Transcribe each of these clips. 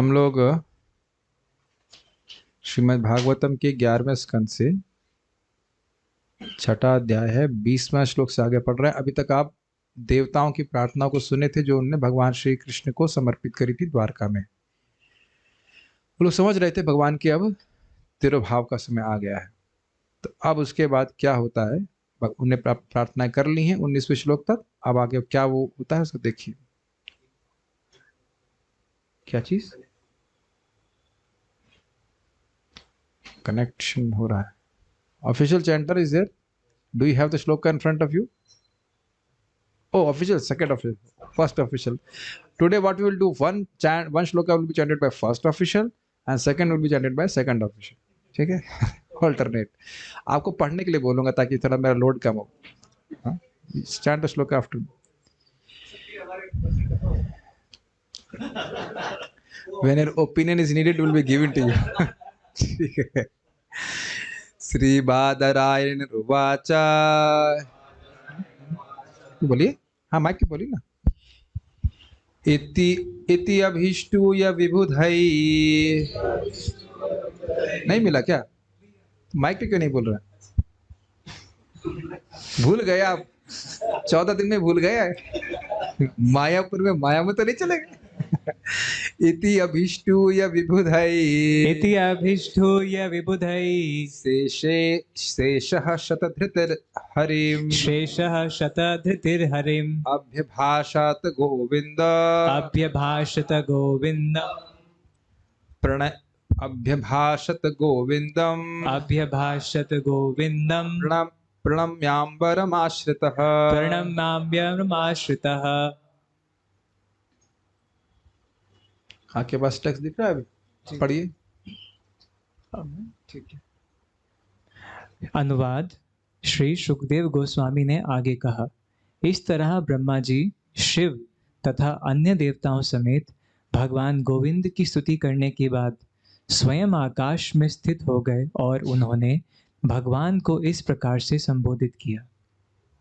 हम लोग श्रीमद् भागवतम के 11वें स्कंद से छठा अध्याय है 20वां श्लोक से आगे पढ़ रहे हैं। अभी तक आप देवताओं की प्रार्थना को सुने थे जो उन्होंने भगवान श्री कृष्ण को समर्पित करी थी द्वारका में। वो लोग समझ रहे थे भगवान के अब तिरुभाव का समय आ गया है। तो अब उसके बाद क्या होता है, उन्हें प्रार्थनाएं कर ली हैं 19वें श्लोक तक। अब आगे क्या वो होता है उसको देखिए। क्या चीज कनेक्शन हो रहा है? Official chanter is there? Do you have the shloka in front of you? Oh, official, second official, first official. Today, what we will do? One shloka will be chanted by first official, and second will be chanted by second official. ठीक है? Alternate. आपको पढ़ने के लिए बोलूंगा ताकि थोड़ा मेरा लोड कम हो। हाँ? Chant the shloka after. When your opinion is needed, will be given to you. ठीक है? श्री बादरायण उवाचा। बोलिए। हाँ, माइक पे बोलिए ना। इति इति अभीष्टूय विबुधै। नहीं मिला क्या? माइक पे क्यों नहीं बोल रहा? भूल गए आप? 14 दिन में भूल गए? मायापुर में माया में तो नहीं चलेगा। इति अभीष्टूय विबुधै। इति अभीष्टूय विबुधै। शेषः शतधृतिर्हरिम्। शेषः शतधृतिर्हरिम्। अभ्यभाषत गोविन्द। अभ्यभाषत गोविन्द। अभ्यभाषत गोविन्दम्। अभ्यभाषत गोविन्दम्। प्रणम्याम्बरमाश्रितः। प्रणम्याम्बरमाश्रितः। आपके पास टेक्स्ट दिख रहा है? अभी पढ़िए। ठीक है। अनुवाद। श्री सुखदेव गोस्वामी ने आगे कहा, इस तरह ब्रह्मा जी, शिव तथा अन्य देवताओं समेत भगवान गोविंद की स्तुति करने के बाद स्वयं आकाश में स्थित हो गए और उन्होंने भगवान को इस प्रकार से संबोधित किया।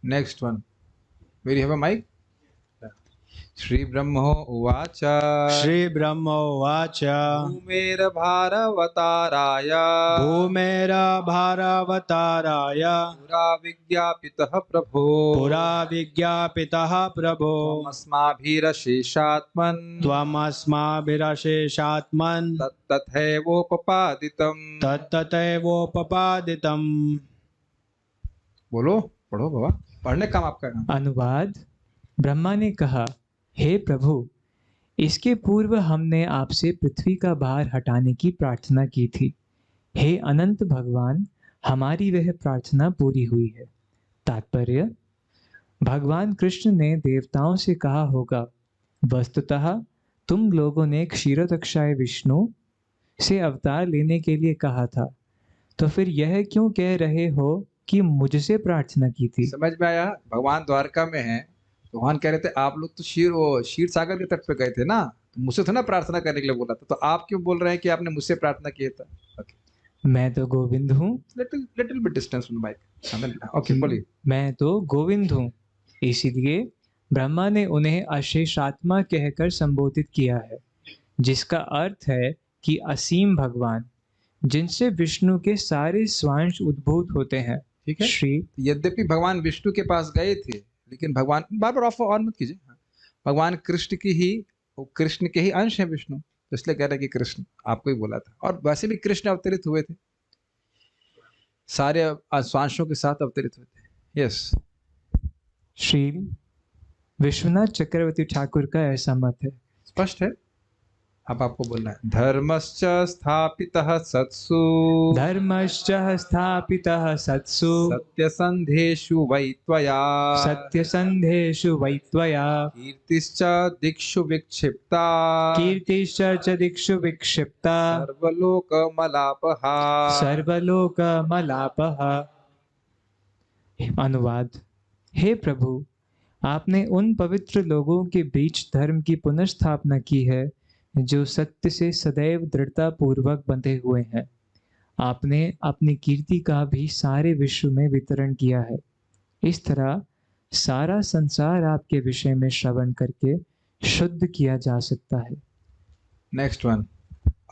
Next one. Very have a mic. श्री ब्रह्मो उवाच। श्री ब्रह्मो उवाच। भूमेर भारवताराय। भूमेर भारवताराय। पुरा विज्ञापितः प्रभो। पुरा विज्ञापितः प्रभो। त्वमस्माभिरशेषात्मन्। त्वमस्माभिरशेषात्मन्। तत्तथैवोपपादितम्। तत्तथैवोपपादितम्। बोलो, पढ़ो बाबा, पढ़ने काम आपका है। अनुवाद। ब्रह्मा ने कहा, हे प्रभु, इसके पूर्व हमने आपसे पृथ्वी का भार हटाने की प्रार्थना की थी। हे अनंत भगवान, हमारी वह प्रार्थना पूरी हुई है। तात्पर्य, भगवान कृष्ण ने देवताओं से कहा होगा, वस्तुतः तुम लोगों ने क्षीरोदक्षाय विष्णु से अवतार लेने के लिए कहा था, तो फिर यह क्यों कह रहे हो कि मुझसे प्रार्थना की थी? समझ में आया? भगवान द्वारका में हैं, तो भगवान कह रहे थे आप लोग तो क्षीर सागर के तट पे गए थे ना, तो मुझसे तो ना प्रार्थना करने के लिए बोला था, तो आप क्यों बोल रहे हैं कि आपने मुझसे प्रार्थना की था? मैं तो गोविंद हूँ। Little bit distance from the mic. Okay, बोलिए। मैं तो गोविंद हूँ, इसीलिए ब्रह्मा ने उन्हें अशेषात्मा कहकर संबोधित किया है, जिसका अर्थ है कि असीम भगवान, जिनसे विष्णु के सारे स्वांश उद्भूत होते हैं। ठीक है। श्री यद्यपि भगवान विष्णु के पास गए थे, लेकिन भगवान बार बार ऑन मत कीजिए। भगवान कृष्ण के ही अंश है विष्णु, तो इसलिए कह रहे हैं कि कृष्ण आपको ही बोला था। और वैसे भी कृष्ण अवतरित हुए थे, सारे स्वांशों के साथ अवतरित हुए थे। यस। श्री विश्वनाथ चक्रवर्ती ठाकुर का ऐसा मत है। स्पष्ट है। अब आपको बोलना है, धर्मश्च स्थापितः सत्सु। धर्मश्च स्थापितः सत्सु। सत्यसन्धेषु वै त्वया। सत्यसन्धेषु वै त्वया। कीर्तिश्च दिक्षु विक्षिप्ता। कीर्तिश्च दिक्षु विक्षिप्ता। सर्वलोकमलापः। सर्वलोकमलापः। अनुवाद। हे प्रभु, आपने उन पवित्र लोगों के बीच धर्म की पुनर्स्थापना की है जो सत्य से सदैव दृढ़ता पूर्वक बंधे हुए हैं। आपने अपनी कीर्ति का भी सारे विश्व में वितरण किया है। इस तरह सारा संसार आपके विषय में श्रवण करके शुद्ध किया जा सकता है। नेक्स्ट वन,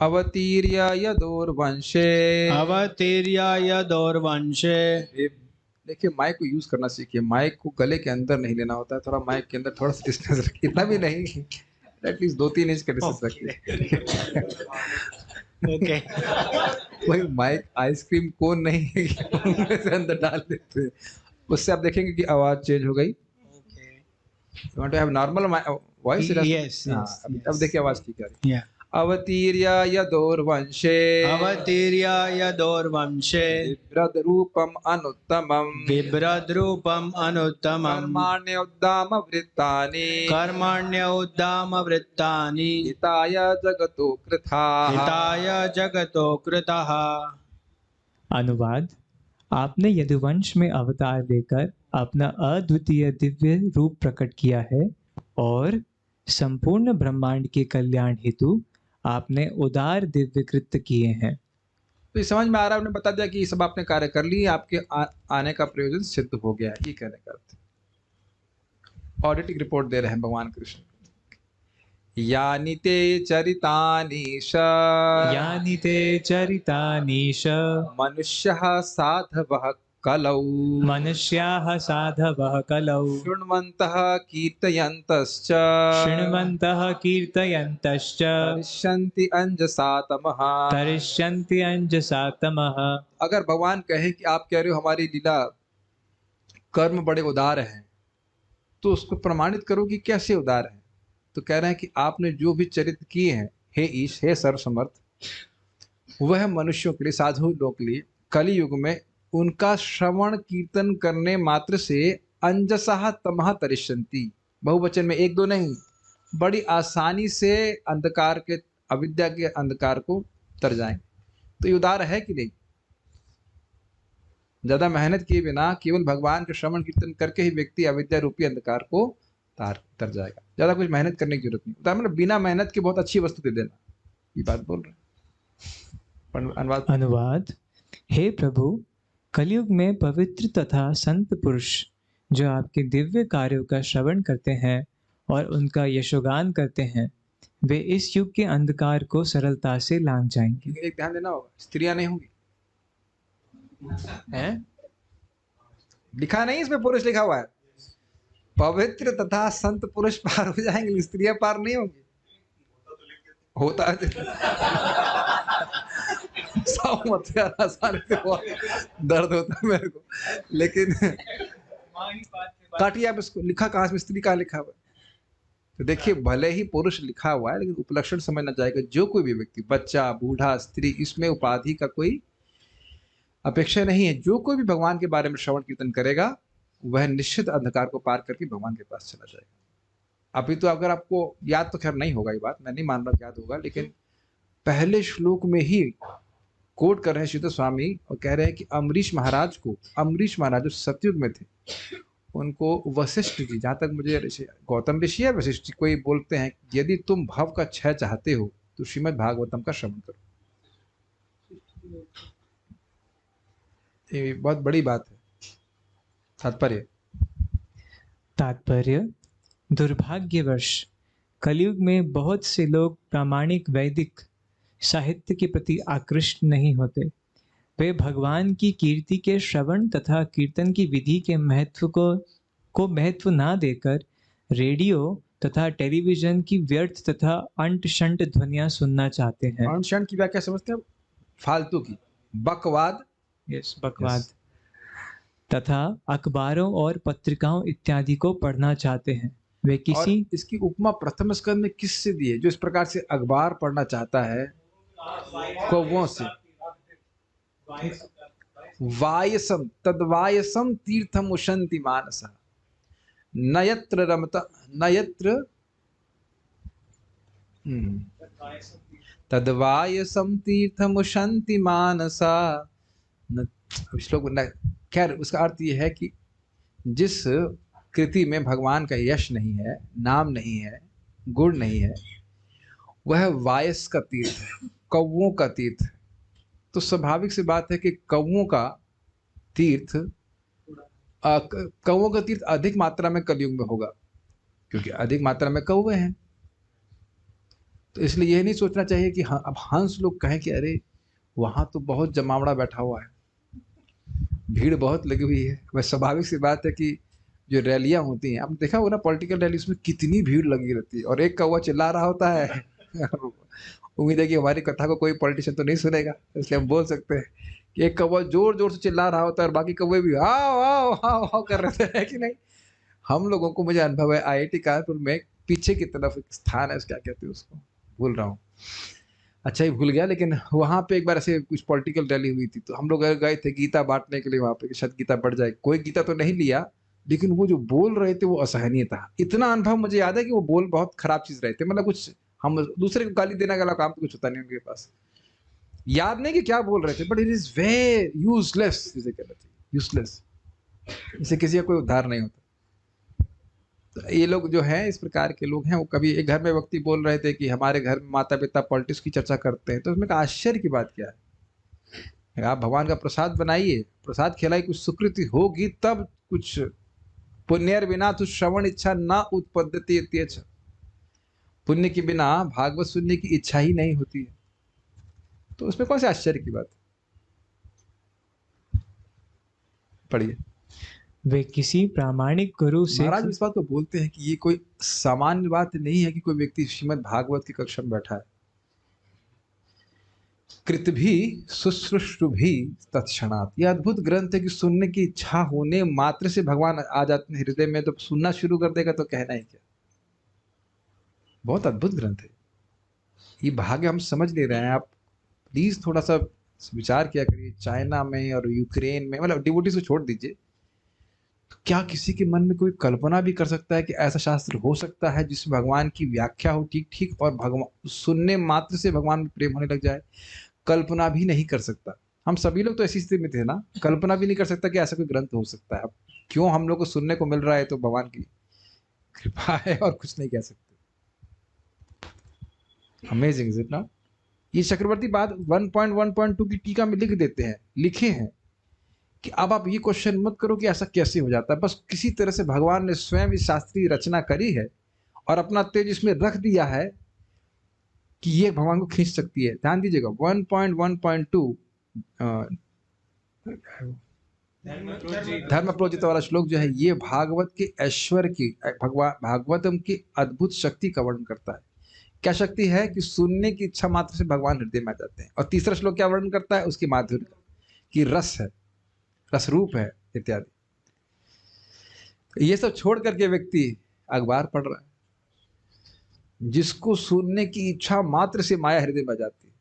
अवतीर्य यदोर्वंशे। अवतीर्य यदोर्वंशे। देखिए माइक को यूज करना सीखिए, माइक को गले के अंदर नहीं लेना होता है, थोड़ा माइक के अंदर थोड़ा सा डिस्टेंस रखिए, इतना भी नहीं, एटलीस्ट 2-3 इंच का डिस्टेंस रखिए। ओके। कोई माइक आइसक्रीम कोन नहीं है कि मुंह में से अंदर डाल देते हैं, उससे आप देखेंगे कि आवाज चेंज हो गई। You want to have normal voice? Yes, हाँ, yes, अब yes. देखिए आवाज ठीक है। Yeah. अवतीर्य यदोर्वंशे अवतीर्य यदोर्वंशे बिभ्रद रूपम अनुत्तमम बिभ्रद्रूपम् अनुत्तमम् कर्माण्योद्दाम वृत्तानि कर्मण्योद्दामवृत्तानि हिताय जगतो कृताः। हिताय जगतो कृतः। अनुवाद। आपने यदुवंश में अवतार लेकर अपना अद्वितीय दिव्य रूप प्रकट किया है और संपूर्ण ब्रह्मांड के कल्याण हेतु आपने उदार दिव्य कृत्य किए हैं। तो ये समझ में आ रहा है, आपने बता दिया कि ये सब आपने कार्य कर लिए, आपके आने का प्रयोजन सिद्ध हो गया है, ये कहने का अर्थ। ऑडिटिंग रिपोर्ट दे रहे हैं भगवान कृष्ण। यानि ते चरितानीश यानि ते चरितानीश मनुष्यः साधवः कलौ मनुष्याः साधवः कलौ शृण्वन्तः कीर्तयन्तश्च शृण्वन्तः कीर्तयन्तश्च तरिष्यन्ति अंजसा तमः। तरिष्यन्ति अंजसा तमः। अगर भगवान कहे कि आप कह रहे हो हमारी लीला कर्म बड़े उदार हैं, तो उसको प्रमाणित करो कि कैसे उदार है। तो कह रहे हैं कि आपने जो भी चरित्र किए हैं हे ईश, हे सर्वसमर्थ, वह मनुष्यों के लिए, साधु लोगों के लिए कली युग में उनका श्रवण कीर्तन करने मात्र से अंजसः तमः तरिष्यन्ति, बहुवचन में 1-2 नहीं, बड़ी आसानी से अंधकार के, अविद्या के अंधकार को तर जाएंगे। तो ये उदार है कि नहीं? ज्यादा मेहनत किए बिना केवल भगवान का श्रवण कीर्तन करके ही व्यक्ति अविद्या रूपी अंधकार को तर जाएगा। ज्यादा कुछ मेहनत करने की जरूरत नहीं, उदार मतलब बिना मेहनत के बहुत अच्छी वस्तु दे देना, ये बात बोल रहे हैं। अनुवाद। हे प्रभु, कलयुग में पवित्र तथा संत पुरुष जो आपके दिव्य कार्यों का श्रवण करते हैं और उनका यशोगान करते हैं, वे इस युग के अंधकार को सरलता से लांघ जाएंगे। एक ध्यान देना होगा, स्त्रियां नहीं होंगी, हैं? लिखा नहीं, इसमें पुरुष लिखा हुआ है। पवित्र तथा संत पुरुष पार हो जाएंगे, स्त्रियां पार नहीं होंगी। होता है मत यार, आसानी से बहुत दर्द होता है मेरे को, लेकिन काटिए आप इसको। लिखा कहाँ से, स्त्री कहाँ लिखा हुआ है? तो देखिए, भले ही पुरुष लिखा हुआ है, लेकिन उपलक्षण समझना चाहेगा जो कोई भी व्यक्ति, बच्चा, बूढ़ा, स्त्री, इसमें उपाधि का कोई अपेक्षा नहीं है। जो कोई भी भगवान के बारे में श्रवण कीर्तन करेगा, वह निश्चित अंधकार को पार करके भगवान के पास चला जाएगा। अभी तो अगर आपको याद, तो खैर नहीं होगा ये बात, मैं नहीं मान रहा याद होगा, लेकिन पहले श्लोक में ही कोट कर रहे हैं श्रीधर स्वामी और कह रहे हैं कि अम्बरीश महाराज जो सतयुग में थे, उनको वशिष्ठ जी, जहाँ तक मुझे गौतम ऋषि या वशिष्ठ जी कोई बोलते हैं, यदि तुम भव का क्षय चाहते हो तो श्रीमद् भागवतम का श्रवण करो। ये बहुत बड़ी बात है। तात्पर्य। दुर्भाग्यवश कलयुग में बहुत से लोग प्रामाणिक वैदिक साहित्य के प्रति आकृष्ट नहीं होते। वे भगवान की कीर्ति के श्रवण तथा कीर्तन की विधि के महत्व को महत्व ना देकर रेडियो तथा टेलीविजन की व्यर्थ तथा अंट शंट ध्वनियां सुनना चाहते हैं। अंट शंट की व्याख्या समझते हैं? फालतू की, बकवाद। यस, बकवाद। तथा अखबारों और पत्रिकाओं इत्यादि को पढ़ना चाहते हैं। वे किसी, और इसकी उपमा प्रथम स्कंद में किससे दी है? जो इस प्रकार से अखबार पढ़ना चाहता है, कौवों से। वायसम तद्वायसम तीर्थम उशंति मानसः नयत्र रमता नयत्र तद्वायसम तीर्थम उशंति मानसा। श्लोक, खैर उसका अर्थ यह है कि जिस कृति में भगवान का यश नहीं है, नाम नहीं है, गुण नहीं है, वह वायस का तीर्थ है, कौवों का तीर्थ। तो स्वाभाविक सी बात है कि कौवों का तीर्थ अधिक मात्रा में कलयुग में होगा, क्योंकि अधिक मात्रा में कौवे हैं। तो इसलिए ये नहीं सोचना चाहिए कि हाँ, अब हंस लोग कहें कि अरे वहां तो बहुत जमावड़ा बैठा हुआ है, भीड़ बहुत लगी हुई है। वह स्वाभाविक सी बात है कि जो रैलियां होती हैं, आपने देखा होगा ना पॉलिटिकल रैली, उसमें कितनी भीड़ लगी रहती है और एक कौवा चिल्ला रहा होता है। उम्मीद है कि हमारी कथा को कोई पॉलिटिशियन तो नहीं सुनेगा, इसलिए हम बोल सकते हैं कि एक कौवा जोर जोर से चिल्ला रहा होता है और बाकी कौवे भी आओ आओ आओ आओ कर रहे थे, है कि नहीं। हम लोगों को, मुझे अनुभव है IIT कानपुर में पीछे की तरफ एक स्थान है, क्या कहते हैं उसको, भूल रहा हूँ, अच्छा ही भूल गया, लेकिन वहां पे एक बार ऐसे कुछ पॉलिटिकल रैली हुई थी, तो हम लोग गए थे गीता बांटने के लिए वहां पे, कि शायद गीता बढ़ जाए। कोई गीता तो नहीं लिया, लेकिन वो जो बोल रहे थे वो असहनीय था। इतना अनुभव मुझे याद है कि वो बोल बहुत खराब चीज रहे थे, मतलब कुछ हम दूसरे को गाली देने का काम तो कुछ होता नहीं उनके पास, याद नहीं कि क्या बोल रहे थे, but it is very useless, जिसे कहते थे यूजलेस, इसे किसी का कोई उद्धार नहीं होता। तो ये लोग जो हैं, इस प्रकार के लोग हैं। वो कभी एक घर में व्यक्ति बोल रहे थे कि हमारे घर में माता पिता पॉलिटिक्स की चर्चा करते हैं, तो उसमें कहा आश्चर्य की बात क्या है, आप भगवान का प्रसाद बनाइए, प्रसाद खिलाई, कुछ सुकृति होगी तब, कुछ पुण्यर बिना तो श्रवण इच्छा ना उत्पद्यते इत्यच, पुण्य के बिना भागवत सुनने की इच्छा ही नहीं होती है, तो उसमें कौन से आश्चर्य की बात। पढ़िए। वे किसी प्रामाणिक गुरु से महाराज इस बात को बोलते हैं कि ये कोई सामान्य बात नहीं है कि कोई व्यक्ति श्रीमद् भागवत की कक्षा में बैठा है। कृत भी शुश्रूषु भी तत्क्षणात्, यह अद्भुत ग्रंथ है कि सुनने की इच्छा होने मात्र से भगवान आ जाते हैं हृदय में, तो सुनना शुरू कर देगा तो कहना ही क्या। बहुत अद्भुत ग्रंथ है ये, भाग्य हम समझ नहीं रहे हैं। आप प्लीज थोड़ा सा विचार किया करिए, चाइना में और यूक्रेन में, मतलब डिवोटीज को छोड़ दीजिए, तो क्या किसी के मन में कोई कल्पना भी कर सकता है कि ऐसा शास्त्र हो सकता है जिसमें भगवान की व्याख्या हो ठीक ठीक, और भगवान सुनने मात्र से भगवान में प्रेम होने लग जाए। कल्पना भी नहीं कर सकता। हम सभी लोग तो ऐसी स्थिति में थे ना, कल्पना भी नहीं कर सकता कि ऐसा कोई ग्रंथ हो सकता है। अब क्यों हम लोग को सुनने को मिल रहा है, तो भगवान की कृपा है और कुछ नहीं कह सकते। Amazing is it not. ये चक्रवर्ती बात 1.1.2 की टीका में लिख देते हैं, लिखे हैं कि अब आप ये क्वेश्चन मत करो कि ऐसा कैसे हो जाता है, बस किसी तरह से भगवान ने स्वयं इस शास्त्रीय रचना करी है और अपना तेज इसमें रख दिया है कि ये भगवान को खींच सकती है। ध्यान दीजिएगा 1.1.2 धर्म प्रोजित वाला श्लोक जो है, ये भागवत के ऐश्वर्य की, भागवतम की अद्भुत शक्ति का वर्णन करता है। क्या शक्ति है कि सुनने की इच्छा मात्र से भगवान हृदय में आ जाते हैं। और तीसरा श्लोक क्या वर्णन करता है, उसकी माधुर्य की रस है, रसरूप है इत्यादि। ये सब छोड़ करके व्यक्ति अखबार पढ़ रहा है, जिसको सुनने की इच्छा मात्र से माया हृदय में आ जाती है।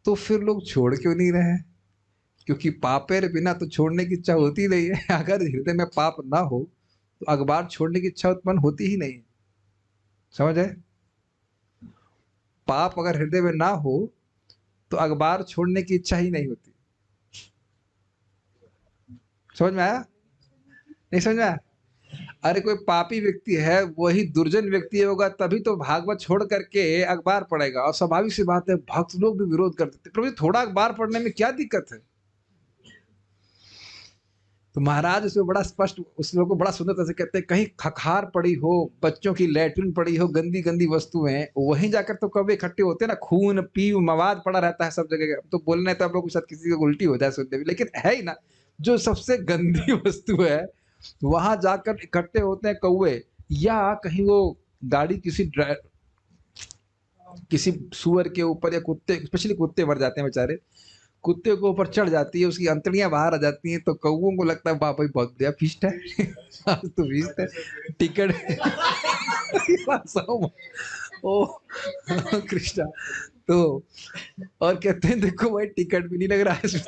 तो फिर लोग छोड़ क्यों नहीं रहे हैं? क्योंकि पापेर बिना तो छोड़ने की इच्छा होती नहीं है। अगर हृदय में पाप ना हो तो अखबार छोड़ने की इच्छा उत्पन्न होती ही नहीं। समझ आए? पाप अगर हृदय में ना हो तो अखबार छोड़ने की इच्छा ही नहीं होती। समझ में आया? नहीं समझ में आया? अरे कोई पापी व्यक्ति है, वही दुर्जन व्यक्ति होगा, तभी तो भागवत छोड़ करके अखबार पढ़ेगा। और स्वाभाविक सी बात है, भक्त लोग भी विरोध कर देते, प्रभु थोड़ा अखबार पढ़ने में क्या दिक्कत है? तो महाराज उसमें बड़ा स्पष्ट, उस लोग को बड़ा सुंदर तरह से कहते हैं, कहीं खखार पड़ी हो, बच्चों की लैट्रिन पड़ी हो, गंदी गंदी वस्तुएं, वहीं जाकर तो कौवे इकट्ठे होते हैं ना, खून पी मवाद पड़ा रहता है सब जगह। तो बोलने तो आप लोग शायद किसी को उल्टी हो जाए सुनने में, लेकिन है ही ना, जो सबसे गंदी वस्तु है वहां जाकर इकट्ठे होते हैं कौवे। या कहीं वो गाड़ी किसी सुअर के ऊपर, या कुत्ते, स्पेशली कुत्ते मर जाते हैं बेचारे, कुत्ते के ऊपर चढ़ जाती है, उसकी अंतड़ियां बाहर आ जाती हैं, तो कौवों को लगता है वाह भाई बहुत बढ़िया फीस्ट है। आज तो फीस्ट है, टिकट। ओ कृष्णा, तो और कहते हैं देखो भाई टिकट भी नहीं लग रहा है इसमें,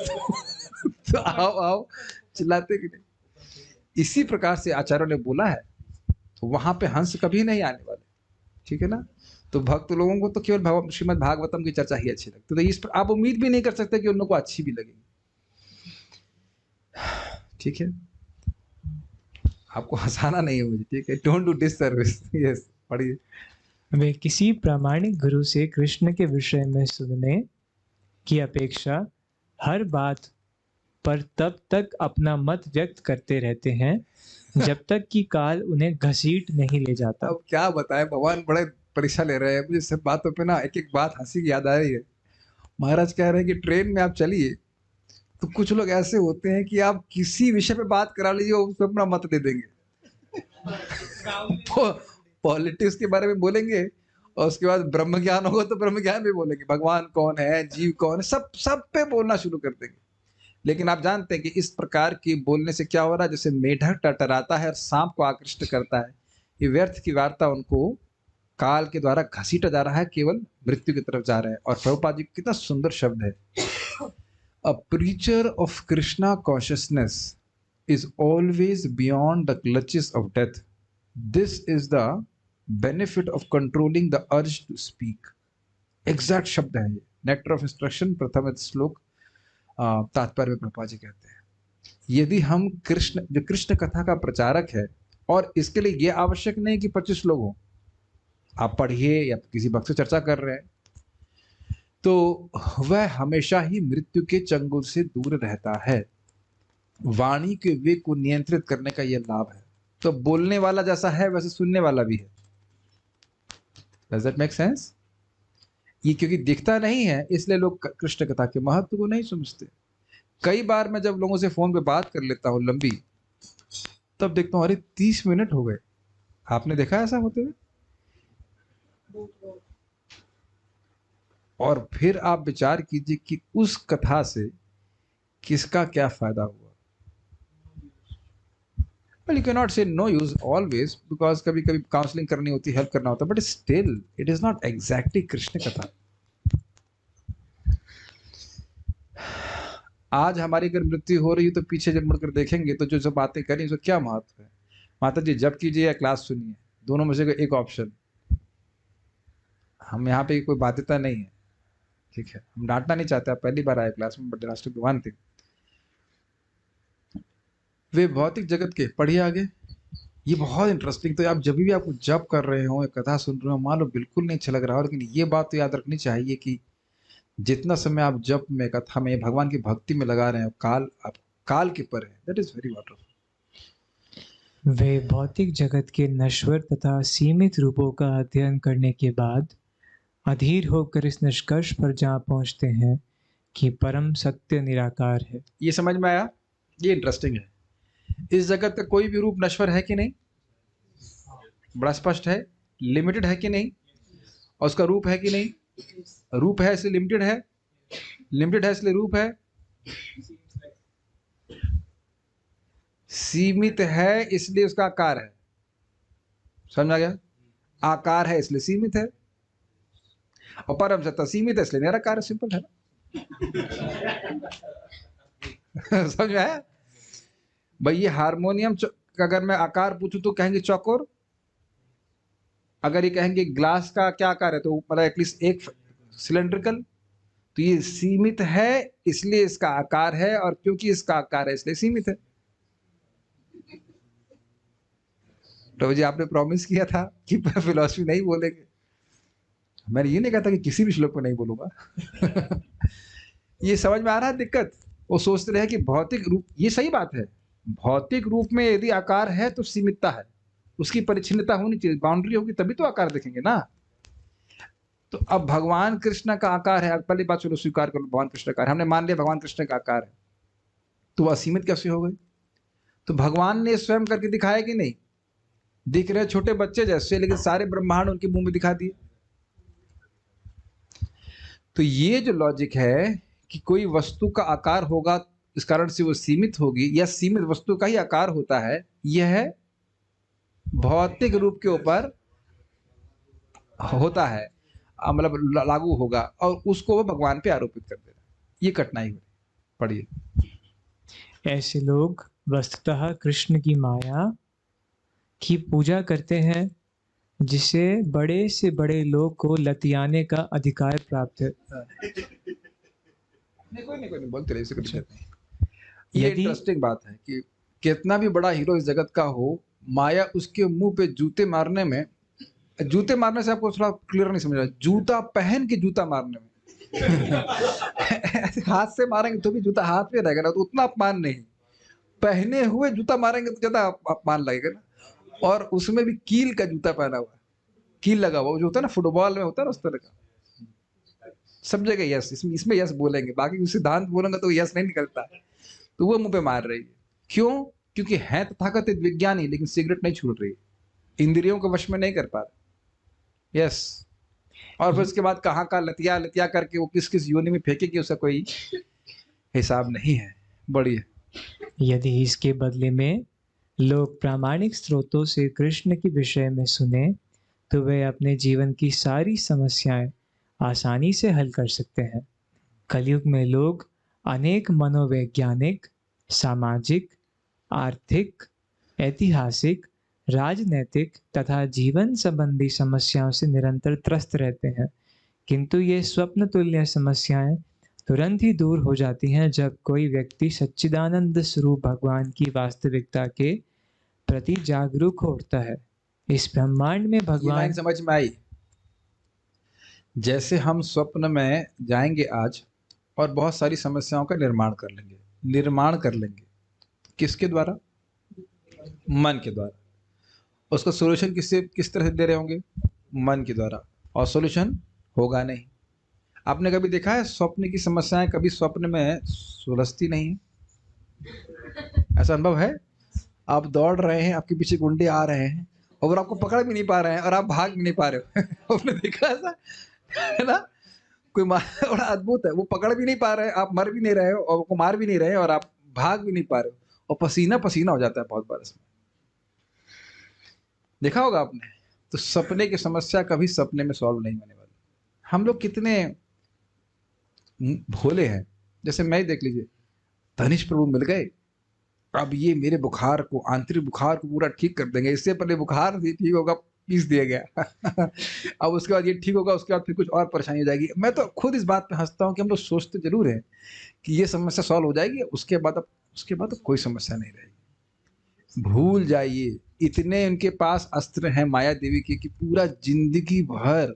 तो आओ आओ चिल्लाते कि नहीं। इसी प्रकार से आचार्यों ने बोला है, तो वहां पे हंस कभी नहीं आने वाले, ठीक है ना। तो भक्त लोगों को तो केवल श्रीमद् भागवतम की चर्चा ही अच्छी लगती है, तो इस पर आप उम्मीद भी नहीं कर सकते कि उन लोगों को अच्छी भी लगेगी, ठीक है। आपको हंसाना नहीं है मुझे, ठीक है, डोंट डू डिससर्विस। यस, पढ़िए। वे किसी प्रामाणिक गुरु से कृष्ण के विषय में सुनने की अपेक्षा हर बात पर तब तक अपना मत व्यक्त करते रहते हैं जब तक कि काल उन्हें घसीट नहीं ले जाता। अब क्या बताएं, भगवान बड़े परीक्षा ले रहे हैं। मुझे सब बातों पे ना एक एक बात हंसी की याद आ रही है। महाराज कह रहे हैं कि ट्रेन में आप चलिए तो कुछ लोग ऐसे होते हैं कि आप किसी विषय पे बात करा लीजिए उस पर अपना मत दे देंगे। पॉलिटिक्स के बारे में बोलेंगे और उसके बाद ब्रह्म ज्ञान होगा तो ब्रह्म ज्ञान भी बोलेंगे, भगवान कौन है, जीव कौन है, सब सब पे बोलना शुरू कर देंगे। लेकिन आप जानते हैं कि इस प्रकार की बोलने से क्या हो रहा है, जैसे मेढक टटराता है और सांप को आकृष्ट करता है, ये व्यर्थ की वार्ता उनको काल के द्वारा घसीटा जा रहा है, केवल मृत्यु की तरफ जा रहे हैं। और प्रभुपाद जी कितना सुंदर शब्द है, a preacher of Krishna consciousness is always beyond the clutches of death. This is the benefit of controlling the urge to speak. Exact शब्द है ये, नेक्टर ऑफ इंस्ट्रक्शन प्रथम श्लोक तात्पर्य में प्रभुपाद जी कहते हैं, यदि हम कृष्ण जो कृष्ण कथा का प्रचारक है, और इसके लिए ये आवश्यक नहीं कि 25 लोग हों, आप पढ़िए या किसी भक्त से चर्चा कर रहे हैं, तो वह हमेशा ही मृत्यु के चंगुल से दूर रहता है। वाणी के वेग को नियंत्रित करने का यह लाभ है। तो बोलने वाला जैसा है वैसे सुनने वाला भी है। Does that make sense? ये क्योंकि दिखता नहीं है इसलिए लोग कृष्ण कथा के महत्व को नहीं समझते। कई बार मैं जब लोगों से फोन पे बात कर लेता हूँ लंबी, तब देखता हूँ अरे 30 मिनट हो गए। आपने देखा ऐसा होते हुए? और फिर आप विचार कीजिए कि उस कथा से किसका क्या फायदा हुआ। Well, you cannot say no use always because कभी कभी काउंसलिंग करनी होती है, हेल्प करना होता है, but still it is not exactly Krishna कथा। आज हमारी अगर मृत्यु हो रही है तो पीछे जब मुड़कर देखेंगे तो जो जो बातें करी उसका क्या महत्व है। माता जी जब कीजिए या क्लास सुनिए, दोनों में से एक ऑप्शन। हम यहाँ पे कोई बाध्यता नहीं है, ठीक है, हम डांटना नहीं चाहते। आप पहली बार आए क्लास में, बड़े राष्ट्र विद्वान थे वे भौतिक जगत के, पढ़िए आगे। ये बहुत इंटरेस्टिंग। तो आप जब भी आप जप कर रहे हो, एक कथा सुन रहे हो, मान लो बिल्कुल नहीं अच्छा लग रहा हो, लेकिन ये बात तो याद रखनी चाहिए कि जितना समय आप जप में, कथा में, भगवान की भक्ति में लगा रहे हैं, काल आप काल के पर है। That is very wonderful. वे भौतिक जगत के नश्वर तथा सीमित रूपों का अध्ययन करने के बाद अधीर होकर इस निष्कर्ष पर जा पहुंचते हैं कि परम सत्य निराकार है। ये समझ में आया? ये इंटरेस्टिंग है। इस जगत का कोई भी रूप नश्वर है कि नहीं? बड़ा स्पष्ट है। लिमिटेड है कि नहीं? और उसका रूप है कि नहीं? रूप है इसलिए लिमिटेड है, लिमिटेड है इसलिए रूप है, सीमित है इसलिए उसका आकार है। समझ आ गया? आकार है इसलिए सीमित है, और परम सत्ता सीमित है इसलिए निराकार है। सिंपल है ना? समझ में आया? भाई ये हारमोनियम अगर मैं आकार पूछूं तो कहेंगे चौकोर, अगर ये कहेंगे ग्लास का क्या आकार है तो मतलब एटलीस्ट एक सिलेंड्रिकल। तो ये सीमित है इसलिए इसका आकार है, और क्योंकि इसका आकार है इसलिए सीमित है। तो जी आपने प्रॉमिस किया था कि फिलॉसफी नहीं बोलेंगे। मैंने ये नहीं कहा था कि किसी भी श्लोक में नहीं बोलूंगा। ये समझ में आ रहा है दिक्कत? वो सोचते रहे कि भौतिक रूप, ये सही बात है, भौतिक रूप में यदि आकार है तो सीमितता है, उसकी परिच्छिन्नता होनी चाहिए, बाउंड्री होगी तभी तो आकार देखेंगे ना। तो अब भगवान कृष्ण का आकार है, पहली बात चलो स्वीकार कर लो, भगवान कृष्ण का, हमने मान लिया भगवान कृष्ण का आकार है, तो वह असीमित कैसे हो गई? तो भगवान ने स्वयं करके दिखाया कि नहीं? दिख रहे छोटे बच्चे जैसे, लेकिन सारे ब्रह्मांड उनके मुंह में दिखा दिए। तो ये जो लॉजिक है कि कोई वस्तु का आकार होगा इस कारण से वो सीमित होगी, या सीमित वस्तु का ही आकार होता है, यह भौतिक रूप के ऊपर होता है, मतलब लागू होगा, और उसको वो भगवान पे आरोपित कर देगा। ये कठिनाई हुई। पढ़िए। ऐसे लोग वस्तुतः कृष्ण की माया की पूजा करते हैं, जिसे बड़े से बड़े लोग को लतियाने का अधिकार प्राप्त है। नहीं बोलते रहे, कुछ नहीं। ये इंटरेस्टिंग बात है कि कितना भी बड़ा हीरो इस जगत का हो, माया उसके मुंह पे जूते मारने में, जूते मारने से आपको थोड़ा क्लियर नहीं समझ रहा, जूता पहन के जूता मारने में हाथ से मारेंगे तो भी जूता हाथ में रहेगा ना, तो उतना अपमान नहीं। पहने हुए जूता मारेंगे तो ज्यादा मान लगेगा ना, और उसमें भी कील का जूता पहना हुआ है, कील लगा हुआ, वो जो होता है ना फुटबॉल में होता है ना उस तरह का। सब जगह यस, इसमें यस बोलेंगे, बाकी सिद्धांत बोलेंगे तो यस नहीं निकलता। तो वो मुंह पे मार रही है, क्यों? क्योंकि है तथाकथित विज्ञानी लेकिन सिगरेट नहीं छोड़ रही, इंद्रियों को वश में नहीं कर पा रहे। यस। और फिर उसके बाद कहाँ का लतिया लतिया करके वो किस किस योनि में फेंकेगी, उसका कोई हिसाब नहीं है। बढ़िया। यदि इसके बदले में लोग प्रामाणिक स्रोतों से कृष्ण के विषय में सुने तो वे अपने जीवन की सारी समस्याएं आसानी से हल कर सकते हैं। कलयुग में लोग अनेक मनोवैज्ञानिक, सामाजिक, आर्थिक, ऐतिहासिक, राजनैतिक तथा जीवन संबंधी समस्याओं से निरंतर त्रस्त रहते हैं, किंतु ये स्वप्न तुल्य समस्याएं तुरंत ही दूर हो जाती हैं जब कोई व्यक्ति सच्चिदानंद स्वरूप भगवान की वास्तविकता के प्रति जागरूक होता है। इस ब्रह्मांड में ये लाइन भगवान समझ में आई? जैसे हम स्वप्न में जाएंगे आज और बहुत सारी समस्याओं का निर्माण कर लेंगे, निर्माण कर लेंगे किसके द्वारा? मन के द्वारा। उसका सोल्यूशन किस तरह से दे रहे होंगे? मन के द्वारा, और सोल्यूशन होगा नहीं। आपने कभी देखा है स्वप्न की समस्याएं कभी स्वप्न में सुलझती नहीं है? ऐसा अनुभव है? आप दौड़ रहे हैं, आपके पीछे गुंडे आ रहे हैं और आपको पकड़ भी नहीं पा रहे हैं और आप भाग भी नहीं पा रहे हो। आपने देखा ऐसा है ना? बड़ा अद्भुत है, वो पकड़ भी नहीं पा रहे हैं, आप मर भी नहीं रहे हो और वो मार भी नहीं रहे और आप भाग भी नहीं पा रहे हो, और पसीना पसीना हो जाता है बहुत बार इसमें। देखा होगा आपने। तो सपने की समस्या कभी सपने में सॉल्व नहीं होने वाली। हम लोग कितने भोले हैं। जैसे मैं ही देख लीजिए, धनिष प्रभु मिल गए, अब ये मेरे बुखार को, आंतरिक बुखार को पूरा ठीक कर देंगे। इससे पहले बुखार भी ठीक होगा, पीस दिया गया। अब उसके बाद ये ठीक होगा, उसके बाद फिर कुछ और परेशानी हो जाएगी। मैं तो खुद इस बात पे हंसता हूँ कि हम लोग सोचते जरूर हैं कि ये समस्या सॉल्व हो जाएगी, उसके बाद अब कोई समस्या नहीं रहेगी। भूल जाइए, इतने उनके पास अस्त्र हैं माया देवी के कि पूरा जिंदगी भर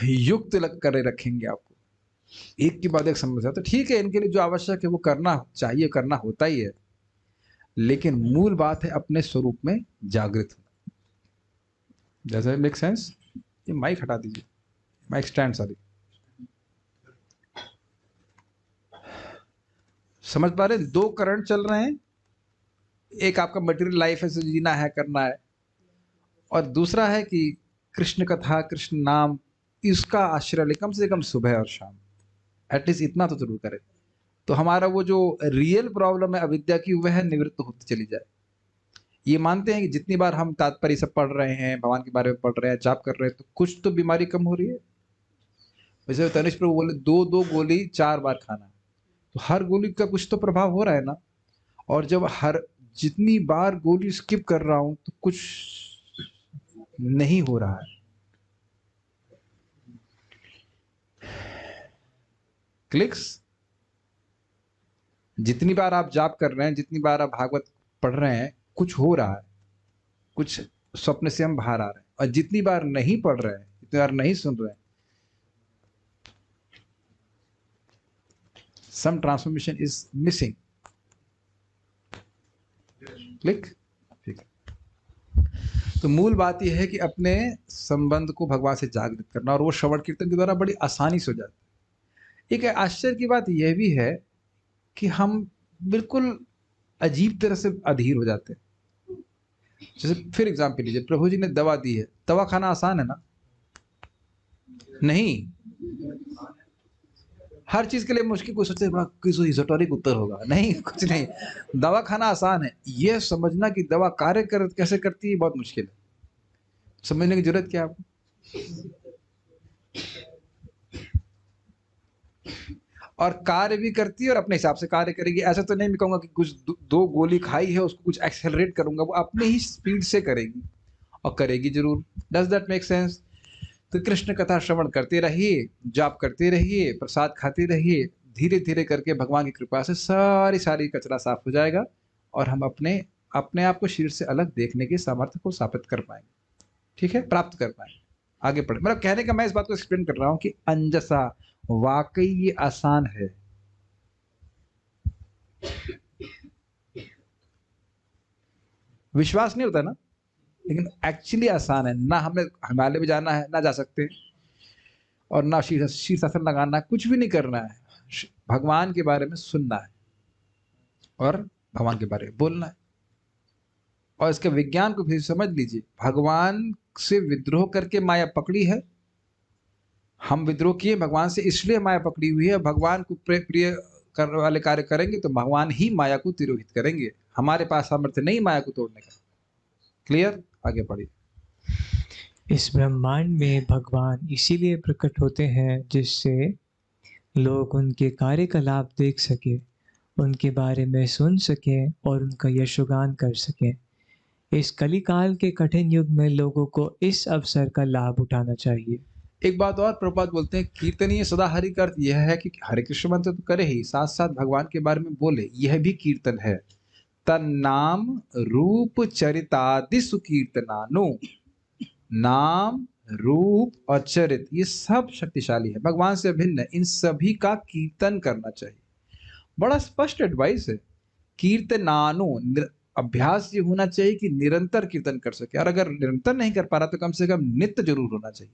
युक्त लग कर रखेंगे आपको, एक के बाद एक समस्या। तो ठीक है, इनके लिए जो आवश्यक है वो करना चाहिए, करना होता ही है, लेकिन मूल बात है अपने स्वरूप में जागृत होना। जैसे मेक सेंस? ये माइक हटा दीजिए, माइक स्टैंड, सॉरी। समझ पा रहे? दो करंट चल रहे हैं, एक आपका मटेरियल लाइफ है, जीना है, करना है, और दूसरा है कि कृष्ण कथा, कृष्ण नाम, इसका आश्रय ले कम से कम सुबह और शाम, एटलीस्ट इतना तो जरूर करें। तो हमारा वो जो रियल प्रॉब्लम है अविद्या की, वह निवृत्त होती चली जाए। ये मानते हैं कि जितनी बार हम तात्पर्य सब पढ़ रहे हैं, भगवान के बारे में पढ़ रहे हैं, जाप कर रहे हैं, तो कुछ तो बीमारी कम हो रही है। वैसे तनिष प्रभु बोले 2-2 गोली 4 बार खाना, तो हर गोली का कुछ तो प्रभाव हो रहा है ना। और जब जितनी बार गोली स्किप कर रहा हूं तो कुछ नहीं हो रहा है। क्लिक्स? जितनी बार आप जाप कर रहे हैं, जितनी बार आप भागवत पढ़ रहे हैं, कुछ हो रहा है, कुछ स्वप्न से हम बाहर आ रहे हैं। और जितनी बार नहीं पढ़ रहे हैं, जितनी बार नहीं सुन रहे हैं, some transformation is missing. Click? ठीक है। तो मूल बात यह है कि अपने संबंध को भगवान से जागृत करना, और वो श्रवण कीर्तन के द्वारा बड़ी आसानी से हो जाता है। एक आश्चर्य की बात यह भी है कि हम बिल्कुल अजीब तरह से अधीर हो जाते हैं। जैसे फिर एग्जाम्पल लीजिए, प्रभु जी ने दवा दी है, दवा खाना आसान है ना? नहीं, हर चीज के लिए मुश्किल। कोई सोचते बड़ा किसी इजोटोरिक उत्तर होगा, नहीं, कुछ नहीं। दवा खाना आसान है, यह समझना कि दवा कैसे करती है बहुत मुश्किल है। समझने की जरूरत क्या है आपको? और कार्य भी करती है और अपने हिसाब से कार्य करेगी। ऐसा तो नहीं मैं कहूंगा कि कुछ 2 गोली खाई है उसको कुछ एक्सेलरेट करूंगा, वो अपने ही स्पीड से करेगी, और करेगी जरूर। Does that make sense? तो कृष्ण कथा श्रवण करते रहिए, जाप करते रहिए, प्रसाद खाते रहिए, धीरे धीरे करके भगवान की कृपा से सारी कचरा साफ हो जाएगा, और हम अपने आप को शरीर से अलग देखने के सामर्थ्य को स्थापित कर पाएंगे। ठीक है, प्राप्त कर पाएंगे। आगे बढ़े। मतलब कहने का मैं इस बात को एक्सप्लेन कर रहा हूं कि अंजसा वाकई ये आसान है। विश्वास नहीं होता ना, लेकिन एक्चुअली आसान है। ना हमें हिमालय भी जाना है, ना जा सकते, और ना शीर्षासन लगाना है, कुछ भी नहीं करना है। भगवान के बारे में सुनना है और भगवान के बारे में बोलना है। और इसके विज्ञान को फिर समझ लीजिए, भगवान से विद्रोह करके माया पकड़ी है। हम विद्रोह किए भगवान से, इसलिए माया पकड़ी हुई है। भगवान को प्रिय करने वाले कार्य करेंगे तो भगवान ही माया को तिरोहित करेंगे। हमारे पास सामर्थ्य नहीं माया को तोड़ने का। क्लियर? आगे बढ़िए। इस ब्रह्मांड में भगवान इसीलिए प्रकट होते हैं जिससे लोग उनके कार्य का लाभ देख सके, उनके बारे में सुन सकें और उनका यशोगान कर सकें। इस कलिकाल के कठिन युग में लोगों को इस अवसर का लाभ उठाना चाहिए। एक बात और प्रभुपाद बोलते हैं, कीर्तनीय सदा हरि का अर्थ यह है कि हरे कृष्ण मंत्र तो करे ही, साथ साथ भगवान के बारे में बोले, यह भी कीर्तन है। तन्नाम रूप चरितादि सुकीर्तनानु। नाम, रूप और चरित, ये सब शक्तिशाली है, भगवान से भिन्न है। इन सभी का कीर्तन करना चाहिए। बड़ा स्पष्ट एडवाइस है। कीर्तनानु, अभ्यास ये होना चाहिए कि निरंतर कीर्तन कर सके। और अगर निरंतर नहीं कर पा रहा तो कम से कम नित्य जरूर होना चाहिए।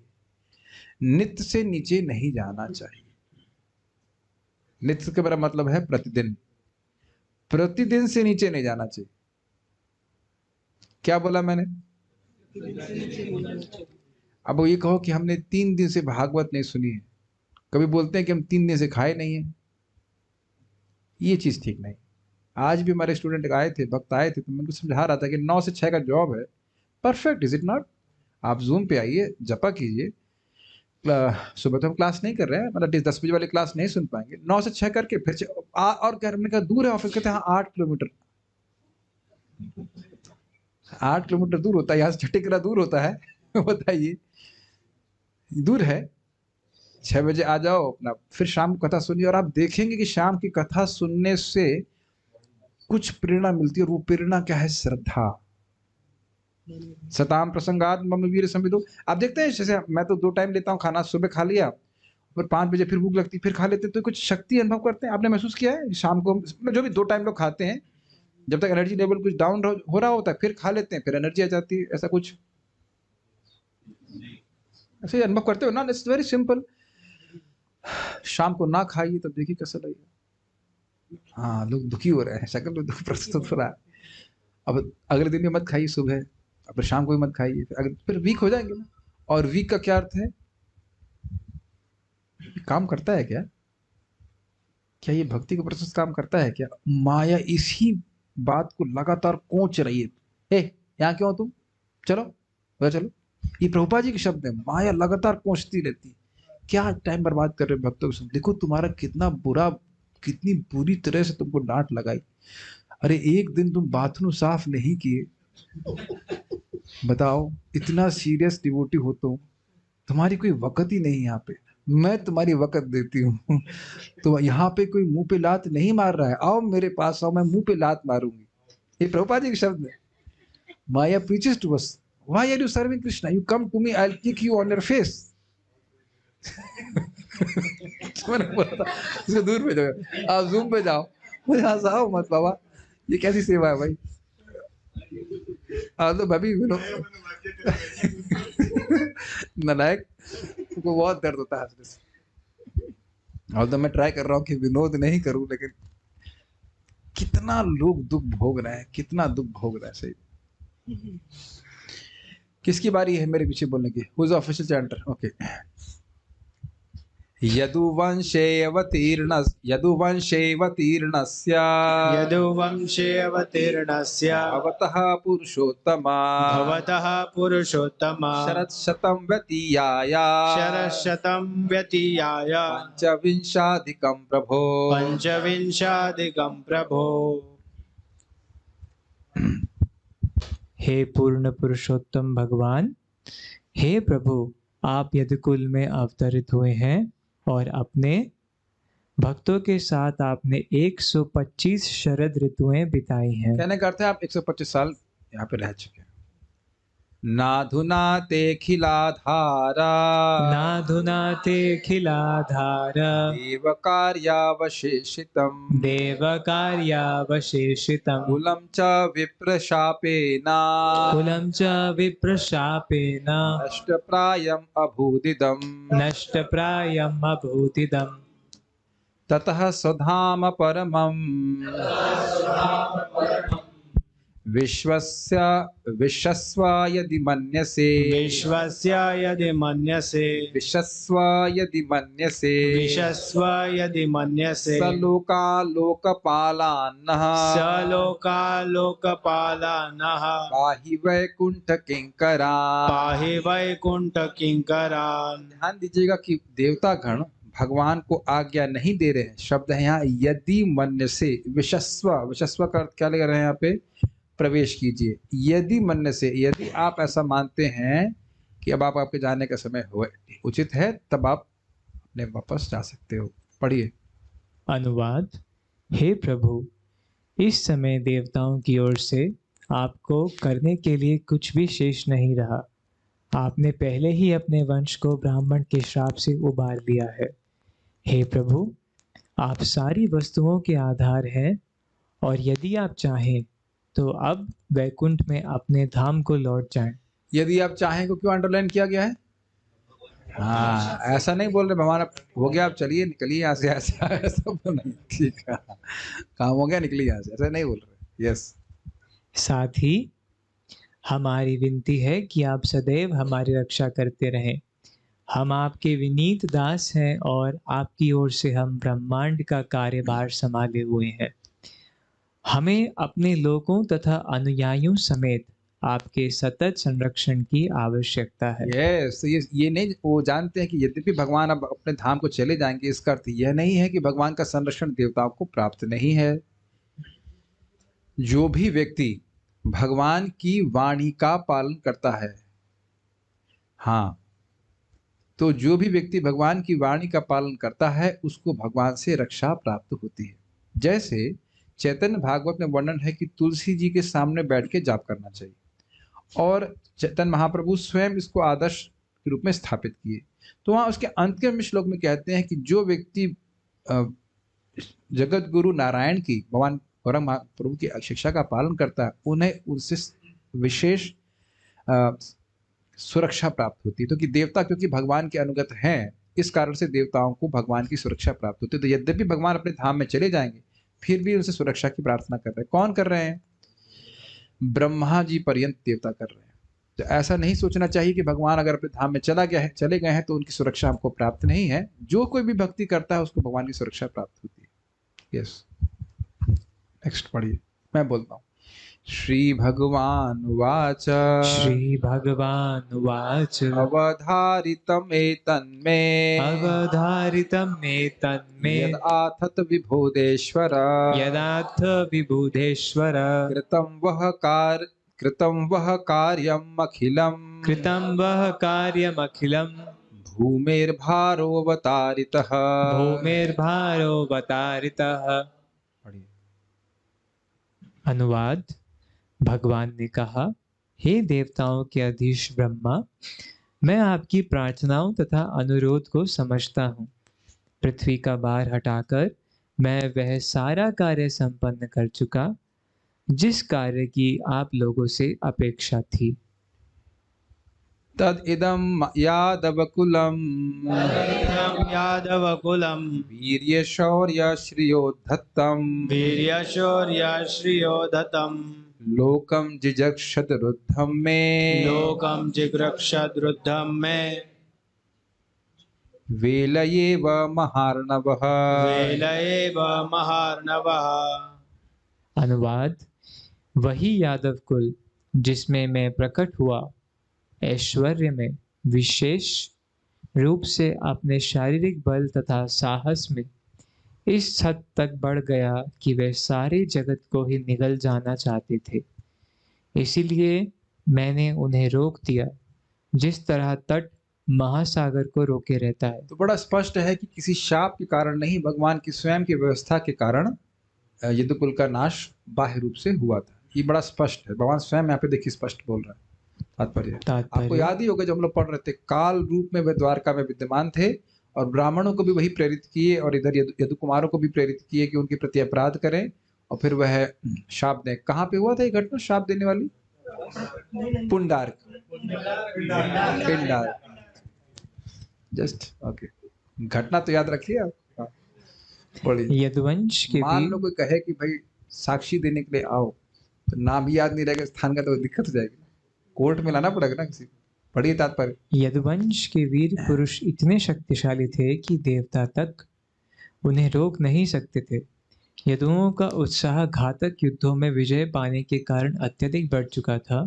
नित्य से नीचे नहीं जाना चाहिए। नित्य का मेरा मतलब है प्रतिदिन। प्रतिदिन से नीचे नहीं जाना चाहिए। क्या बोला मैंने? अब वो ये कहो कि हमने 3 दिन से भागवत नहीं सुनी है, कभी बोलते हैं कि हम 3 दिन से खाए नहीं है, ये चीज ठीक नहीं। आज भी हमारे स्टूडेंट आए थे, भक्त आए थे, तो मैं उनको समझा रहा था कि 9 से 6 का जॉब है। Perfect, is it not? आप जूम पे आइए, जपा कीजिए। सुबह तो हम क्लास नहीं कर रहे हैं, मतलब 10 बजे वाली क्लास नहीं सुन पाएंगे। 9 से 6 करके फिर और क्या, हमने कहा दूर है ऑफिस, कहते हैं 8 किलोमीटर। 8 किलोमीटर दूर होता है, यहाँ से छठीकरा दूर होता है। बताइए, दूर है। 6 बजे आ जाओ अपना, फिर शाम को कथा सुनिए, और आप देखेंगे कि शाम की कथा सुनने से कुछ प्रेरणा मिलती है। और वो प्रेरणा क्या है? श्रद्धा। सताम प्रसंगात मम वीर संविदो। आप देखते हैं, जैसे मैं तो 2 टाइम लेता हूँ खाना, सुबह खा लिया, और 5 बजे फिर भूख लगती, फिर खा लेते हैं, तो कुछ शक्ति अनुभव करते हैं। आपने महसूस किया है? शाम को जो भी 2 टाइम लोग खाते हैं, जब तक एनर्जी लेवल कुछ डाउन हो रहा होता है, फिर खा लेते हैं, फिर एनर्जी आ जाती है। ऐसा कुछ ऐसे अनुभव करते हो ना? It's very simple. शाम को ना खाइए, तब देखिए कैसा लगेगा। हाँ, लोग दुखी हो रहे हैं, शक्ल में दुख प्रस्तुत हो रहा है। अब अगले दिन भी मत खाइए सुबह, अब शाम को भी मत खाइए, फिर वीक हो जाएंगे ना। और वीक का क्या अर्थ है? काम करता है क्या? क्या ये भक्ति को प्रशस्त काम करता है क्या? माया इसी बात को लगातार कोच रही है। ए, यहाँ क्यों हो तुम? चलो उधर चलो। ये प्रभुपा जी के शब्द है, माया लगातार कोचती रहती है। क्या टाइम बर्बाद कर रहे भक्तों के साथ? देखो तुम्हारा कितना बुरा, कितनी बुरी तरह से तुमको डांट लगाई। अरे एक दिन तुम बाथरूम साफ नहीं किए, बताओ, इतना सीरियस डिवोटी हो तुम्हारी कोई वक़्त ही नहीं यहाँ पे। मैं तुम्हारी वक़्त देती हूँ। तो यहाँ पे कोई मुंह पे लात नहीं मार रहा है, आओ मेरे पास आओ, मैं मुंह पे लात मारूंगी। ये प्रभुपाद जी के शब्द है। माया preaches to us, why are you serving Krishna? You come to me, I'll kick you on your face. मैंने बोला था इसको दूर भेजो, आप जूम पे जाओ, मुझे हंसाओ मत बाबा, ये कैसी सेवा है भाई? तो भाभी नालायक को बहुत दर्द होता है हंसने से। और तो मैं ट्राई कर रहा हूँ कि विनोद नहीं करूँ, लेकिन कितना लोग दुख भोग रहे हैं, कितना दुख भोग रहे हैं। सही, किसकी बारी है मेरे पीछे बोलने की? Who is official chanter? Okay. यदुवंशेऽवतीर्णस्य यदुवंशे अवतीर्णस्य भवतः पुरुषोत्तमा भवतः पुरुषोत्तम शरत्शतं व्यतीयाय शरशतं व्यतीयाय पंचविंशाधिकं प्रभो। पंचविंशाधिकं प्रभो। हे पूर्ण पुरुषोत्तम भगवान, हे प्रभु, आप यदुकुल में अवतरित हुए हैं और अपने भक्तों के साथ आपने 125 शरद ऋतुएं बिताई हैं। कहने का अर्थ है आप 125 साल यहाँ पे रह चुके हैं। नाधुना ते खिलाधारा नाधुना ते खिलाधार देवकार्यावशेषितम् देवकार्यावशेषितम् कुलं च विप्रशापेन कुलं च विप्रशापेन नष्टप्रायम् अभूदिदम् नष्टप्रायम् अभूतिदम्। ततः स्वधाम परमम् विश्वस्य विश्वस्व यदि मन्यसे विश्वस्य यदि मन्यसे विश्वस्व यदि मन्यसे विश्वस्व यदि मन्यसे स लोकालोकपालान्नः स लोकालोकपालानः पाहि वैकुंठ किंकरान्। पाहि वैकुंठ किंकरान्। ध्यान दीजिएगा कि देवता गण भगवान को आज्ञा नहीं दे रहे हैं। शब्द है यहाँ यदि मन्य से। विशस्व, विशस्व का अर्थ क्या लगा रहे हैं यहाँ पे? प्रवेश कीजिए। यदि मन्य से, यदि आप ऐसा मानते हैं कि अब आपके जाने का समय हो उचित है, तब आप अपने वापस जा सकते हो। पढ़िए। अनुवाद। हे प्रभु, इस समय देवताओं की ओर से आपको करने के लिए कुछ भी शेष नहीं रहा। आपने पहले ही अपने वंश को ब्राह्मण के श्राप से उबार दिया है। हे प्रभु, आप सारी वस्तुओं के आधार हैं और यदि आप चाहें तो अब वैकुंठ में अपने धाम को लौट जाएं। यदि आप चाहें को क्यों अंडरलाइन किया गया है? हाँ, ऐसा नहीं बोल रहे भगवान अब हो गया, आप चलिए निकलिए यहाँ से, ऐसा ऐसा तो नहीं। ठीक है, काम हो गया, निकलिए यहाँ से, ऐसा नहीं बोल रहे। यस। साथ ही हमारी विनती है कि आप सदैव हमारी रक्षा करते रहें। हम आपके विनीत दास हैं और आपकी ओर से हम ब्रह्मांड का कार्यभार संभाले हुए हैं। हमें अपने लोगों तथा अनुयायियों समेत आपके सतत संरक्षण की आवश्यकता है। यस, ये नहीं, वो जानते हैं कि यद्यपि भगवान अब अपने धाम को चले जाएंगे, इसका अर्थ यह नहीं है कि भगवान का संरक्षण देवताओं को प्राप्त नहीं है। जो भी व्यक्ति भगवान की वाणी का पालन करता है, हाँ, तो जो भी व्यक्ति भगवान की वाणी का पालन करता है उसको भगवान से रक्षा प्राप्त होती है। जैसे चैतन्य भागवत में वर्णन है कि तुलसी जी के सामने बैठ के जाप करना चाहिए, और चैतन्य महाप्रभु स्वयं इसको आदर्श के रूप में स्थापित किए। तो वहां उसके अंतिम श्लोक में कहते हैं कि जो व्यक्ति जगत गुरु नारायण की, भगवान गौरंग महाप्रभु की शिक्षा का पालन करता है, उन्हें उनसे विशेष सुरक्षा प्राप्त होती है। तो कि देवता क्योंकि भगवान के अनुगत हैं, इस कारण से देवताओं को भगवान की सुरक्षा प्राप्त होती है। तो यद्यपि भगवान अपने धाम में चले जाएंगे, फिर भी उनसे सुरक्षा की प्रार्थना कर रहे हैं। कौन कर रहे हैं? ब्रह्मा जी पर्यंत देवता कर रहे हैं। तो ऐसा नहीं सोचना चाहिए कि भगवान अगर अपने धाम में चले गए हैं तो उनकी सुरक्षा हमको प्राप्त नहीं है। जो कोई भी भक्ति करता है उसको भगवान की सुरक्षा प्राप्त होती है। यस, नेक्स्ट पढ़िए, मैं बोलता हूँ। श्री भगवान वाच श्री भगवान वाच अवधारितम् एतन्मे अवधारितमेतन्मे यदाथत विभुदेश्वर यदाथ विबुधेश्वर कृतं वह कार्यम् अखिलम् कृतं वह कार्यमखिलं भूमेर्भारोऽवतारितः। भूमिर्भारोऽवतारितः। अनुवाद। भगवान ने कहा, हे देवताओं के अधीश ब्रह्मा, मैं आपकी प्रार्थनाओं तथा अनुरोध को समझता हूँ। पृथ्वी का भार हटाकर मैं वह सारा कार्य संपन्न कर चुका जिस कार्य की आप लोगों से अपेक्षा थी। तद इदम यादवकुलम यादवकुलम् वीर्य शौर्य श्रियोद्धतम वीर्य शौर्य श्रियोधतम् लोकम जिजक्षत रुद्धम में लोकं जिघ्रक्षद्रुद्धं मे वेलयेव महार्णवः। वेलयेव महार्णवः। अनुवाद। वही यादव कुल जिसमें मैं प्रकट हुआ, ऐश्वर्य में विशेष रूप से अपने शारीरिक बल तथा साहस में इस हद तक बढ़ गया कि वे सारे जगत को ही निगल जाना चाहते थे। इसीलिए मैंने उन्हें रोक दिया, जिस तरह तट महासागर को रोके रहता है। तो बड़ा स्पष्ट है कि किसी शाप के कारण नहीं, भगवान की स्वयं की व्यवस्था के कारण यदुकुल का नाश बाह्य रूप से हुआ था। ये बड़ा स्पष्ट है। भगवान स्वयं यहाँ पे देखिए स्पष्ट बोल रहा है। तात्पर्य आपको तात्पर्य याद ही होगा जब हम लोग पढ़ रहे थे, काल रूप में वे द्वारका में विद्यमान थे और ब्राह्मणों को भी वही प्रेरित किए और इधर यदु कुमारों को भी प्रेरित किए कि उनके प्रति अपराध करें और फिर वह शाप दें। कहाँ पे हुआ था ये घटना शाप देने वाली? पुंडार्क, पिंडार्क। जस्ट ओके, घटना तो याद रखिए आप। हाँ, पढ़िए। यदुवंश के मान वीर लो कोई कहे कि भाई साक्षी देने के लिए आओ, तो नाम भी याद नहीं रहेगा स्थान का, तो दिक्कत हो जाएगी, कोर्ट में लाना पड़ेगा ना किसी को। पढ़िए तात्पर्य। यदुवंश के वीर पुरुष इतने शक्तिशाली थे कि देवता तक उन्हें रोक नहीं सकते थे। यदुओं का उत्साह घातक युद्धों में विजय पाने के कारण अत्यधिक बढ़ चुका था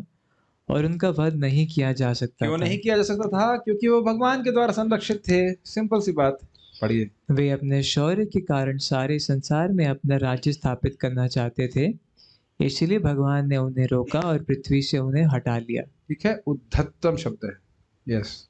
और उनका वध नहीं किया जा सकता क्यों था। नहीं किया जा सकता था? क्योंकि वो भगवान के द्वारा संरक्षित थे। सिंपल सी बात। पढ़िए। वे अपने शौर्य के कारण सारे संसार में अपना राज्य स्थापित करना चाहते थे, इसलिए भगवान ने उन्हें रोका और पृथ्वी से उन्हें हटा लिया। ठीक है, उद्धतम शब्द है। यस।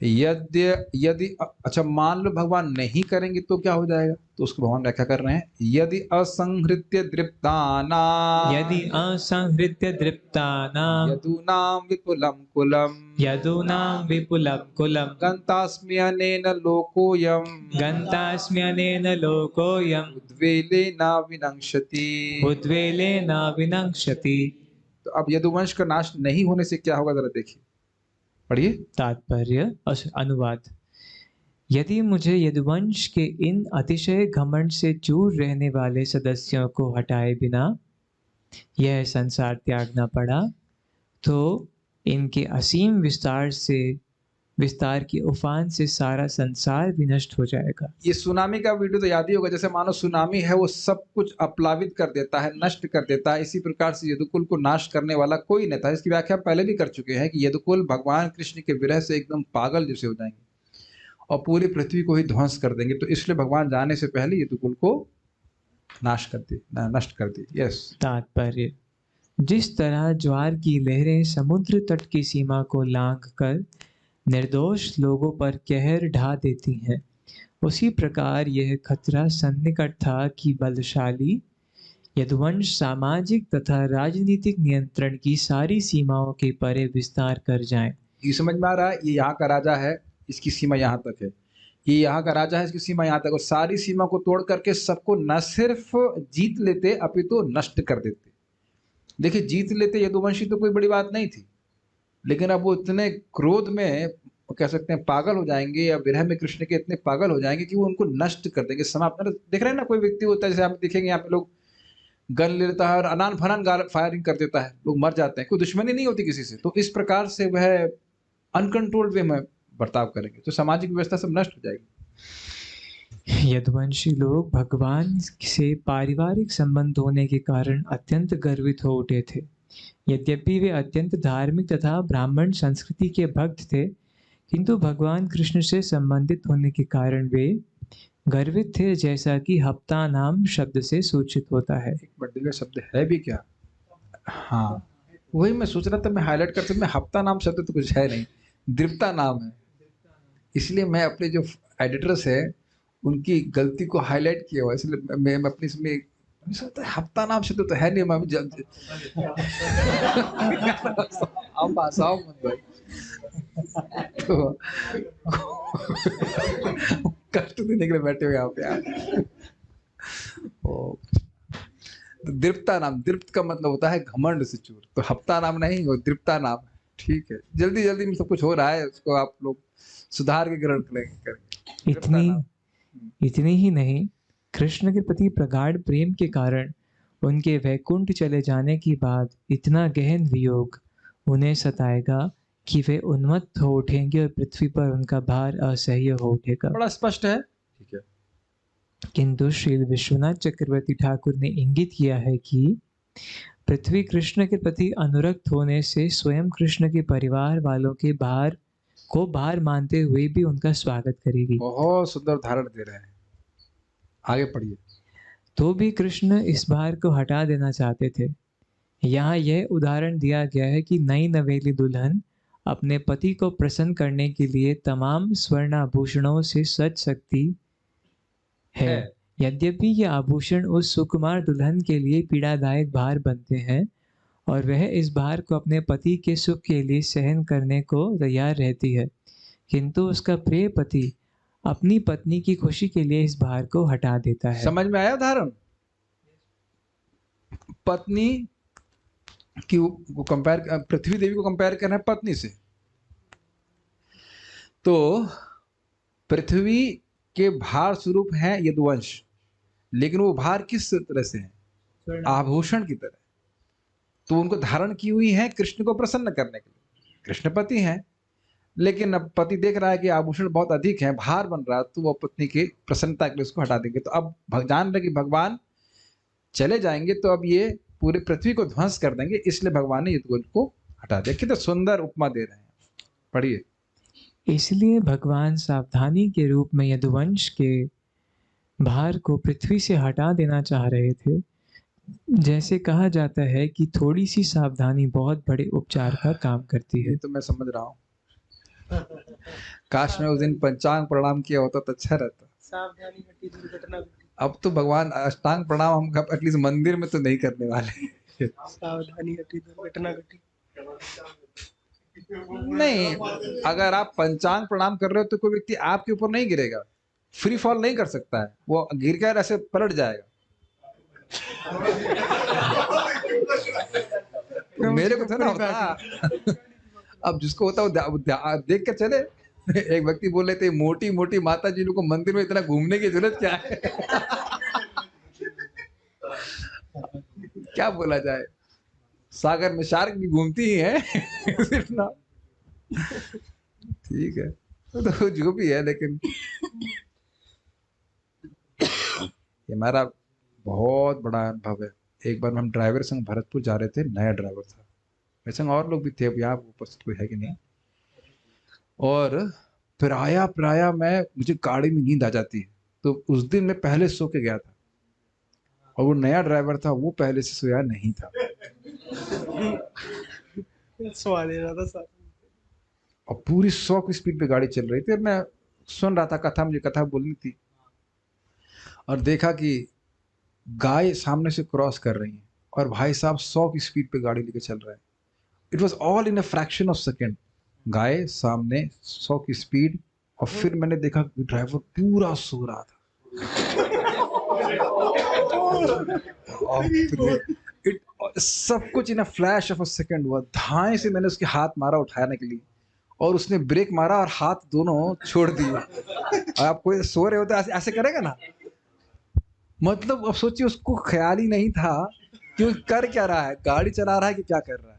यदि यदि अच्छा मान लो भगवान नहीं करेंगे तो क्या हो जाएगा? तो उसको भगवान व्याख्या कर रहे हैं, यदि असंहृत्य दृप्तानां यदि असंहृत्य दृप्तानां यदूनां विपुलं कुलं यदूनां विपुलं कुलं गन्तास्म्यनेन लोकोऽयं गन्तास्म्यनेन लोकोऽयम् उद्वेलेन विनश्यति। उद्वेलेन विनश्यति। तो अब यदुवंश का नाश नहीं होने से क्या होगा, जरा देखिए। पढ़िए। तात्पर्य अनुवाद। यदि मुझे यदुवंश के इन अतिशय घमंड से चूर रहने वाले सदस्यों को हटाए बिना यह संसार त्यागना पड़ा, तो इनके असीम विस्तार की उफान से सारा संसार भी नष्ट हो जाएगा। ये सुनामी का वीडियो तो याद ही होगा। जैसे मानो सुनामी है, वो सब कुछ अपलावित कर देता है, नष्ट कर देता है। इसी प्रकार से यदुकुल को नाश करने वाला कोई नहीं था। इसकी व्याख्या पहले भी कर चुके हैं कि यदुकुल भगवान कृष्ण के विरह से एकदम पागल जैसे हो जाएंगे और पूरी पृथ्वी को ही ध्वंस कर देंगे। तो इसलिए भगवान जाने से पहले यदुकुल को नष्ट कर दी। यस। तात्पर्य। जिस तरह ज्वार की लहरें समुद्र तट की सीमा को लांघकर निर्दोष लोगों पर कहर ढा देती हैं, उसी प्रकार यह खतरा सन्निकट था कि बलशाली यदुवंश सामाजिक तथा राजनीतिक नियंत्रण की सारी सीमाओं के परे विस्तार कर जाएं। ये समझ में आ रहा है? ये यहाँ का राजा है, इसकी सीमा यहाँ तक है। ये यहाँ का राजा है, इसकी सीमा यहाँ तक, और सारी सीमा को तोड़ करके सबको न सिर्फ जीत लेते अपितु नष्ट कर देते। देखिए, जीत लेते यदुवंशी तो कोई बड़ी बात नहीं थी, लेकिन अब वो इतने क्रोध में कह सकते हैं पागल हो जाएंगे, या विरह में कृष्ण के इतने पागल हो जाएंगे कि वो उनको नष्ट कर देंगे, समाप्त। देख रहे हैं ना, कोई व्यक्ति होता है, जैसे आप देखेंगे यहाँ पे लोग गन ले लेता है और अनान फनान फायरिंग कर देता है, लोग मर जाते हैं, कोई दुश्मनी नहीं होती किसी से। तो इस प्रकार से वह अनकंट्रोल्ड वे में बर्ताव करेंगे तो सामाजिक व्यवस्था सब नष्ट हो जाएगी। यदुवंशी लोग भगवान से पारिवारिक संबंध होने के कारण अत्यंत गर्वित हो उठे थे। यद्यपि वे अत्यंत धार्मिक तथा ब्राह्मण संस्कृति के भक्त थे, किंतु भगवान कृष्ण से संबंधित होने के कारण वे गर्वित थे, जैसा कि हप्ता नाम शब्द से सूचित होता है। एक पर्टिकुलर शब्द है भी क्या? हाँ, वही मैं सोच रहा था, मैं हाईलाइट करते मैं हफ्ता नाम शब्द तो कुछ है नहीं, दृप्ता नाम है। इसलिए मैं अपने जो एडिटर्स है उनकी गलती को हाईलाइट किया हुआ, इसलिए मैं अपनी इसमें हफ्ता नाम शब्द तो है नहीं। मैं आप आसाओ मत भाई, तो कष्ट देने के लिए बैठे हुए यहाँ पे आप। तो दृप्ता नाम, दृप्त का मतलब होता है घमंड से चूर, तो हफ्ता नाम नहीं, वो दृप्ता नाम है। ठीक है, जल्दी जल्दी में सब कुछ हो रहा है, उसको आप लोग सुधार के ग्रहण करेंगे। इतनी ही नहीं, कृष्ण के प्रति प्रगाढ़ प्रेम के कारण उनके वैकुंठ चले जाने के बाद इतना गहन वियोग उन्हें सताएगा कि वे उन्मत्त हो उठेंगे और पृथ्वी पर उनका भार असह्य हो उठेगा। बड़ा स्पष्ट है। ठीक है, किंतु श्री विश्वनाथ चक्रवर्ती ठाकुर ने इंगित किया है कि पृथ्वी कृष्ण के प्रति अनुरक्त होने से स्वयं कृष्ण के परिवार वालों के भार मानते हुए भी उनका स्वागत करेगी। बहुत सुंदर उदाहरण दे रहे हैं, आगे पढ़िए। तो भी कृष्ण इस भार को हटा देना चाहते थे। यहाँ यह उदाहरण दिया गया है कि नई नवेली दुल्हन अपने पति को प्रसन्न करने के लिए तमाम स्वर्ण आभूषणों से सज सकती है। यद्यपि ये आभूषण उस सुकुमार दुल्हन के लिए पीड़ादायक भार बनते हैं और वह इस भार को अपने पति के सुख के लिए सहन करने को तैयार रहती है, किंतु उसका प्रिय पति अपनी पत्नी की खुशी के लिए इस भार को हटा देता है। समझ में आया उदाहरण? पत्नी की को कंपेयर, पृथ्वी देवी को कंपेयर करना है पत्नी से। तो पृथ्वी के भार स्वरूप है यदुवंश, लेकिन वो भार किस तरह से है? आभूषण की तरह। तो उनको धारण की हुई है कृष्ण को प्रसन्न करने के लिए। कृष्ण पति हैं, लेकिन अब पति देख रहा है कि आभूषण बहुत अधिक है, भार बन रहा है, तो वो पत्नी की प्रसन्नता के लिए उसको हटा देंगे। तो अब जान रहे कि भगवान चले जाएंगे तो अब ये पूरे पृथ्वी को ध्वंस कर देंगे, इसलिए भगवान ने यदुवंश को हटा दिया। कितना सुंदर उपमा दे रहे हैं, पढ़िए। इसलिए भगवान सावधानी के रूप में यदुवंश के भार को पृथ्वी से हटा देना चाह रहे थे। जैसे कहा जाता है कि थोड़ी सी सावधानी बहुत बड़े उपचार का काम करती है। ये तो मैं समझ रहा हूँ। काश मैं उस दिन पंचांग प्रणाम किया होता तो अच्छा रहता। सावधानी घटी दुर्घटना घटी। अब तो भगवान अष्टांग प्रणाम हम एटलीस्ट मंदिर में तो नहीं करने वाले। सावधानी घटी दुर्घटना घटी। नहीं, अगर आप पंचांग प्रणाम कर रहे हो तो कोई व्यक्ति आपके ऊपर नहीं गिरेगा, फ्री फॉल नहीं कर सकता है, वो गिर कर ऐसे पलट जाएगा। मेरे को तो ना होता। अब जिसको होता है वो देख कर चले। एक व्यक्ति बोल रहे थे, मोटी मोटी माता जी लोग को मंदिर में इतना घूमने की जरूरत क्या है? क्या बोला जाए, सागर में शार्क भी घूमती ही है। सिर्फ ना, ठीक है, तो जो भी है, लेकिन ये हमारा बहुत बड़ा अनुभव है। एक बार हम ड्राइवर संग भरतपुर जा रहे थे, नया ड्राइवर था, मेरे संग और लोग भी थे, अब यहाँ उपस्थित कोई है कि नहीं। और प्राया मुझे गाड़ी में नींद आ जाती है, तो उस दिन मैं पहले सो के गया था, और वो नया ड्राइवर था, वो पहले से सोया नहीं था। और पूरी 100 की स्पीड पे गाड़ी चल रही थी, और मैं सुन रहा था कथा, मुझे कथा बोलनी थी, और देखा कि गाय सामने से क्रॉस कर रही है, और भाई साहब 100 की स्पीड पे गाड़ी लेके चल रहा है। It was all in a fraction of second. गाय सामने 100 की स्पीड, और फिर मैंने देखा कि ड्राइवर पूरा सो रहा था। सब कुछ in a flash of a second हुआ। धाए से मैंने उसके हाथ मारा उठाने के लिए, और उसने ब्रेक मारा और हाथ दोनों छोड़ दिए। आप कोई सो रहे होते ऐसे करेगा ना, मतलब अब सोचिए, उसको ख्याल ही नहीं था कि वो कर क्या रहा है, गाड़ी चला रहा है कि क्या कर रहा है।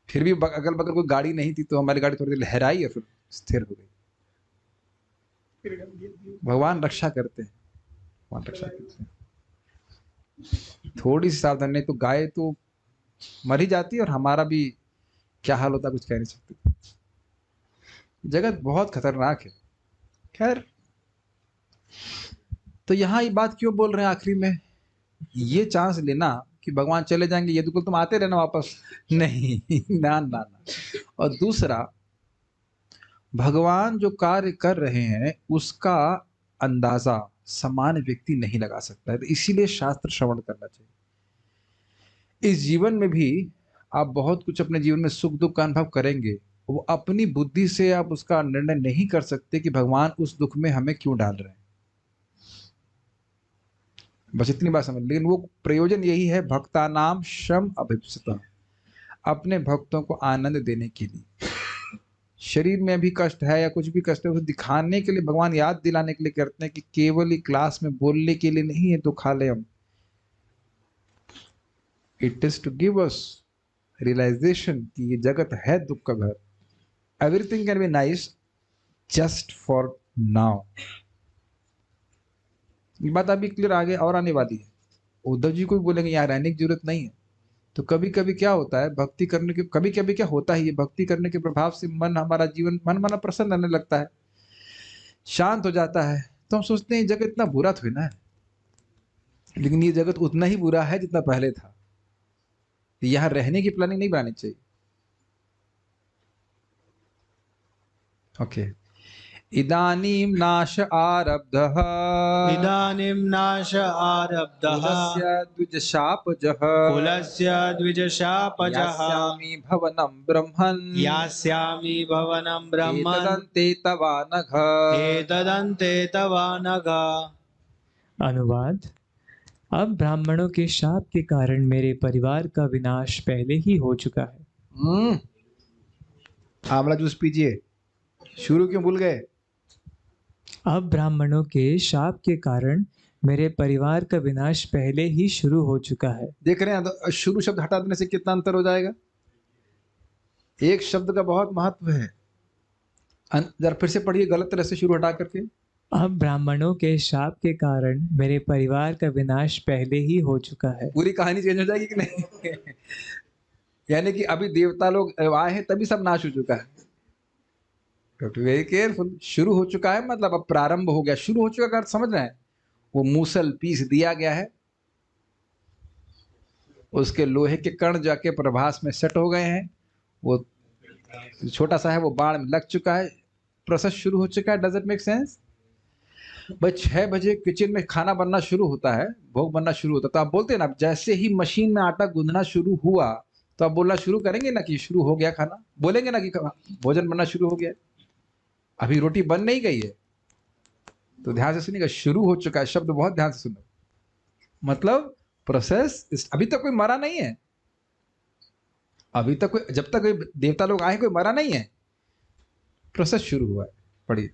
फिर भी अगल बगल कोई गाड़ी नहीं थी, तो हमारी गाड़ी थोड़ी देर लहराई और फिर स्थिर हो गई। भगवान रक्षा करते हैं, भगवान रक्षा करते हैं। थोड़ी सी सावधानी, नहीं तो गाय तो मर ही जाती है, और हमारा भी क्या हाल होता कुछ कह नहीं सकते। जगत बहुत खतरनाक है। खैर, तो यहाँ ये बात क्यों बोल रहे हैं आखिरी में? ये चांस लेना कि भगवान चले जाएंगे, ये तो तुम आते रहना वापस, नहीं। ना ना ना। और दूसरा, भगवान जो कार्य कर रहे हैं उसका अंदाजा सामान्य व्यक्ति नहीं लगा सकता है, तो इसीलिए शास्त्र श्रवण करना चाहिए। इस जीवन में भी आप बहुत कुछ अपने जीवन में सुख दुख का अनुभव करेंगे, वो अपनी बुद्धि से आप उसका निर्णय नहीं कर सकते कि भगवान उस दुख में हमें क्यों डाल रहे हैं। बस इतनी बात समझ। लेकिन वो प्रयोजन यही है, भक्तानाम शम अभिप्सिता, अपने भक्तों को आनंद देने के लिए। शरीर में भी कष्ट है या कुछ भी कष्ट है, उसे दिखाने के लिए, भगवान याद दिलाने के लिए करते हैं कि केवल ही क्लास में बोलने के लिए नहीं है दुखालयम। It is to give us realisation कि ये जगत है दुख का घर। Everything can be nice just for now. ये बात अभी क्लियर आगे और आने वाली है। उद्धव जी को भी बोलेंगे यहाँ रहने की जरूरत नहीं है। तो कभी कभी क्या होता है, भक्ति करने के, कभी कभी क्या होता है, ये भक्ति करने के प्रभाव से मन, हमारा जीवन मन माना प्रसन्न रहने लगता है, शांत हो जाता है। तो हम सोचते हैं जगत इतना बुरा थोड़ी ना है, लेकिन ये जगत उतना ही बुरा है जितना पहले था। यहाँ रहने की प्लानिंग नहीं बनानी चाहिए। ओके, इदानीं नाश आरब्धः इदानीं नाश आरब्धः कुलस्य द्विजशापजः कुलस्य द्विजशापजः यास्यामि भवनं ब्रह्मन् यास्यामि भवनं ब्रह्मन् एतदन्ते तवानघ। एतदन्ते तवानघ। अनुवाद। अब ब्राह्मणों के शाप के कारण मेरे परिवार का विनाश पहले ही हो चुका है। आंवला जूस पीजिए। शुरू क्यों भूल गए? अब ब्राह्मणों के शाप के कारण मेरे परिवार का विनाश पहले ही शुरू हो चुका है। देख रहे हैं, तो शुरू शब्द हटा देने से कितना अंतर हो जाएगा। एक शब्द का बहुत महत्व है। जरा फिर से पढ़िए, गलत तरह से शुरू हटा करके। अब ब्राह्मणों के शाप के कारण मेरे परिवार का विनाश पहले ही हो चुका है। पूरी कहानी चेंज हो जाएगी कि नहीं? यानी कि अभी देवता लोग आए हैं तभी सब नाश हो चुका है। Very careful. शुरू हो चुका है मतलब अब प्रारंभ हो गया। शुरू हो चुका का अर्थ समझ रहे हैं? वो मूसल पीस दिया गया है, उसके लोहे के कण जाके प्रभास में सेट हो गए हैं, वो छोटा सा है वो बाण में लग चुका है, प्रोसेस शुरू हो चुका है। Does it make sense? भाई 6 बजे किचन में खाना बनना शुरू होता है, भोग बनना शुरू होता है, तो आप बोलते हैं ना, जैसे ही मशीन में आटा गूंदना शुरू हुआ तो आप बोलना शुरू करेंगे ना कि शुरू हो गया खाना, बोलेंगे ना कि भोजन बनना शुरू हो गया। अभी रोटी बन नहीं गई है, तो ध्यान से सुनिएगा, शुरू हो चुका है शब्द बहुत ध्यान से सुनो। मतलब प्रोसेस, अभी तक कोई मरा नहीं है, अभी तक कोई, जब तक कोई देवता लोग आए कोई मरा नहीं है, प्रोसेस शुरू हुआ है। पढ़िए।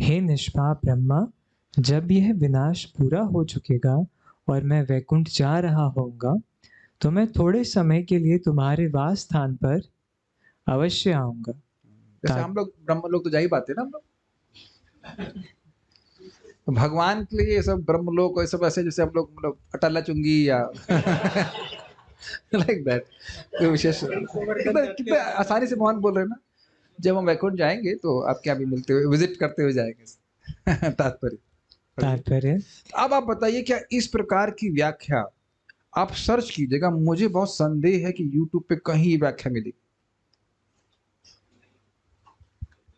हे निष्पाप ब्रह्मा, जब यह विनाश पूरा हो चुकेगा और मैं वैकुंठ जा रहा होऊंगा तो मैं थोड़े समय के लिए तुम्हारे वास स्थान पर अवश्य आऊंगा। जैसे हम लोग ब्रह्म लोग तो जा ही पाते हैं ना हम लोग। तो भगवान के लिए ये सब ब्रह्म लोग ये सब ऐसे जैसे हम लोग मतलब अटला चुंगी या लाइक दैट, कोई विशेष कितने आसानी से भगवान बोल रहे हैं ना। जब हम वैकुंठ जाएंगे तो आपके यहाँ भी मिलते हुए विजिट करते हुए जाएंगे। तात्पर्य। अब आप बताइए, क्या इस प्रकार की व्याख्या आप सर्च कीजिएगा, मुझे बहुत संदेह है कि YouTube पे कहीं व्याख्या मिलेगी,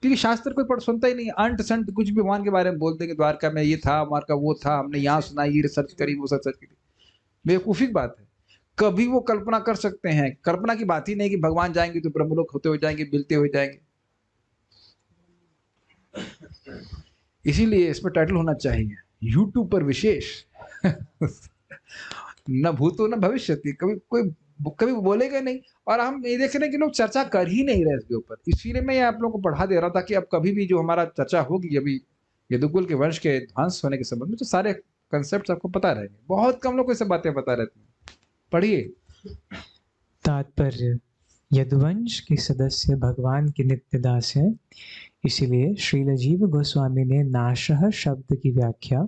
क्योंकि शास्त्र कोई पढ़ सुनता ही नहीं। अंट संट कुछ भी भगवान के बारे में बोल देंगे, द्वारका में ये था, हमारा वो था, हमने यहाँ सुना, ये रिसर्च करी, वो सर्च करी। बेवकूफी की बात है। कभी वो कल्पना कर सकते हैं, कल्पना की बात ही नहीं कि भगवान जाएंगे तो ब्रह्मलोक होते हुए जाएंगे, मिलते हुए जाएंगे। इसीलिए इसमें टाइटल होना चाहिए यूट्यूब पर विशेष न भूतो न भविष्यति। कभी बोलेगा नहीं, और हम ये देख रहे हैं कि लोग चर्चा कर ही नहीं रहे इसके ऊपर। इसीलिए मैं आप लोगों को बढ़ा दे रहा था कि अब कभी भी जो हमारा चर्चा होगी अभी यदुकुल के वंश के ध्वंस होने के संबंध में, तो सारे कंसेप्ट आपको पता रहेंगे। बहुत कम लोग को ये सब बातें पता रहती हैं। पढ़िए। तात्पर्य। यदुवंश के सदस्य भगवान के नित्य दास हैं, इसलिए श्रील जीव गोस्वामी ने नाशः शब्द की व्याख्या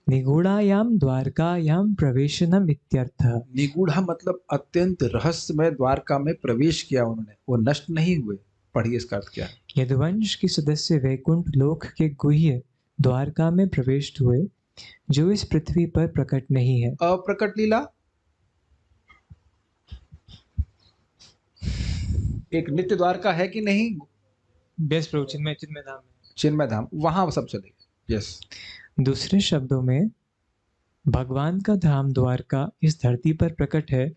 निगूढ़ायाम द्वारकायाम प्रवेशनम इत्यर्थः। निगूढ़ा मतलब अत्यंत रहस्यमय द्वारका में प्रवेश किया उन्होंने, वो नष्ट नहीं हुए। पढ़िए इसका अर्थ क्या है। यदुवंश के सदस्य वैकुंठ लोक के गुह्य द्वारका में प्रविष्ट हुए, जो इस पृथ्वी पर प्रकट नहीं है। अप्रकट लीला एक नित्य द्वारका है कि नहीं? बेस प्रभु चिन्मय धाम, चिन्मय धाम, वहां सब चलेगा। यस। दूसरे शब्दों में भगवान का धाम द्वारका इस धरती पर प्रकट है,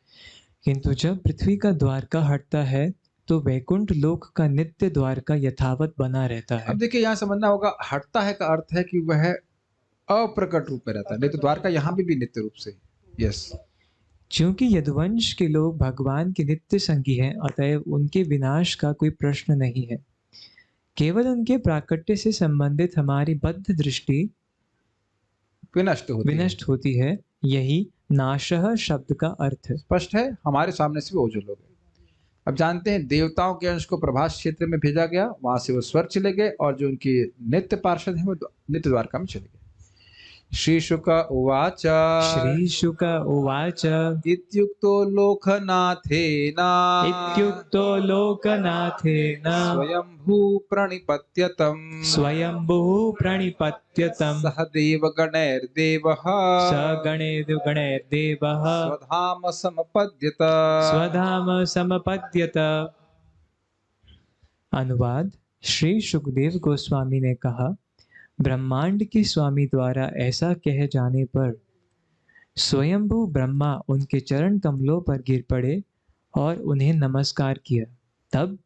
किंतु जब पृथ्वी का द्वारका हटता है तो वैकुंठ लोक का नित्य द्वारका यथावत बना रहता है। अब देखिए, यहाँ समझना होगा, हटता है का अर्थ है कि वह अप्रकट रूप में रहता है, नहीं तो द्वारका यहाँ भी नित्य रूप से। यस। क्योंकि यदुवंश के लोग भगवान के नित्य संगी हैं, अतएव उनके विनाश का कोई प्रश्न नहीं है। केवल उनके प्राकट्य से संबंधित हमारी बद्ध दृष्टि विनष्ट होती है। यही नाशः शब्द का अर्थ है। स्पष्ट है, हमारे सामने से वो ओझल हो गए। अब जानते हैं, देवताओं के अंश को प्रभास क्षेत्र में भेजा गया, वहां से वो स्वर्ग चले गए, और जो उनके नित्य पार्षद हैं वो नित्य द्वारका में चले गए। श्री शुक उवाच। श्री शुक उवाच। इत्युक्तो लोकनाथेन स्वयंभू प्रणिपत्यतं सह देवगणैर्देवः स्वधाम समपद्यत। अनुवाद। श्री सुखदेव गोस्वामी ने कहा, ब्रह्मांड के स्वामी द्वारा ऐसा कहे जाने पर स्वयंभू ब्रह्मा उनके चरण कमलों पर गिर पड़े और उन्हें नमस्कार किया। तब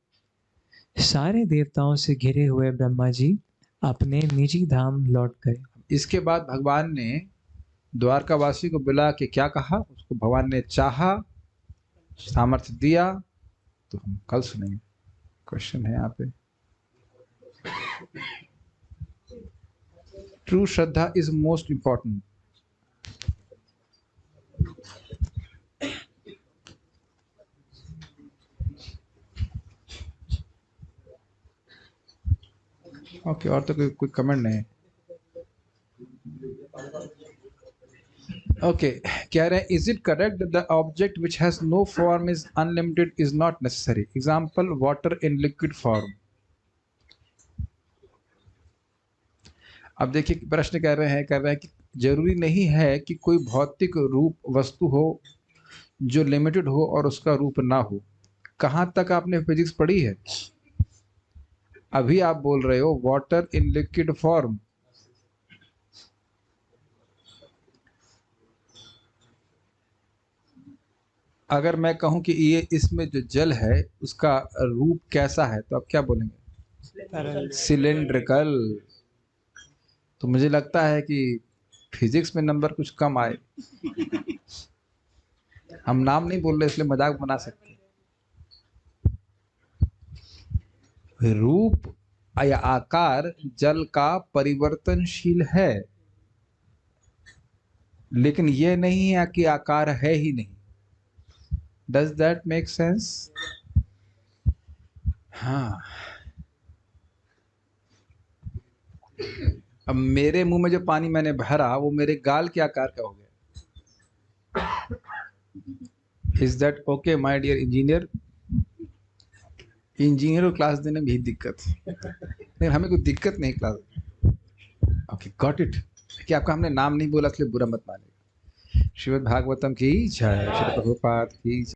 सारे देवताओं से घिरे हुए ब्रह्मा जी अपने निजी धाम लौट गए। इसके बाद भगवान ने द्वारकावासी को बुला के क्या कहा, उसको भगवान ने चाहा, सामर्थ्य दिया, तो हम कल सुनेंगे। क्वेश्चन है यहाँ पे, true shraddha is most important. Okay, और तो कोई कमेंट नहीं। ओके, कह रहे हैं is it correct the object which has no form is unlimited is not necessary? Example, water in liquid form. अब देखिए प्रश्न कर रहे हैं कि जरूरी नहीं है कि कोई भौतिक रूप वस्तु हो जो लिमिटेड हो और उसका रूप ना हो। कहाँ तक आपने फिजिक्स पढ़ी है? अभी आप बोल रहे हो वाटर इन लिक्विड फॉर्म। अगर मैं कहूं कि ये इसमें जो जल है उसका रूप कैसा है, तो आप क्या बोलेंगे? सिलेंड्रिकल। तो मुझे लगता है कि फिजिक्स में नंबर कुछ कम आए। हम नाम नहीं बोल रहे इसलिए मजाक बना सकते। रूप या आकार जल का परिवर्तनशील है, लेकिन यह नहीं है कि आकार है ही नहीं। Does that make sense? हाँ। अब मेरे मुंह में जो पानी मैंने भरा वो मेरे गाल के आकार का हो गया। Is that okay, my dear engineer? Engineer को क्लास देने में भी दिक्कत है, लेकिन हमें कोई दिक्कत नहीं क्लास। Okay, got it. कि आपका हमने नाम नहीं बोला इसलिए बुरा मत मानिएगा। श्रीमद् भागवतम की जय, श्री प्रभुपाद की जय।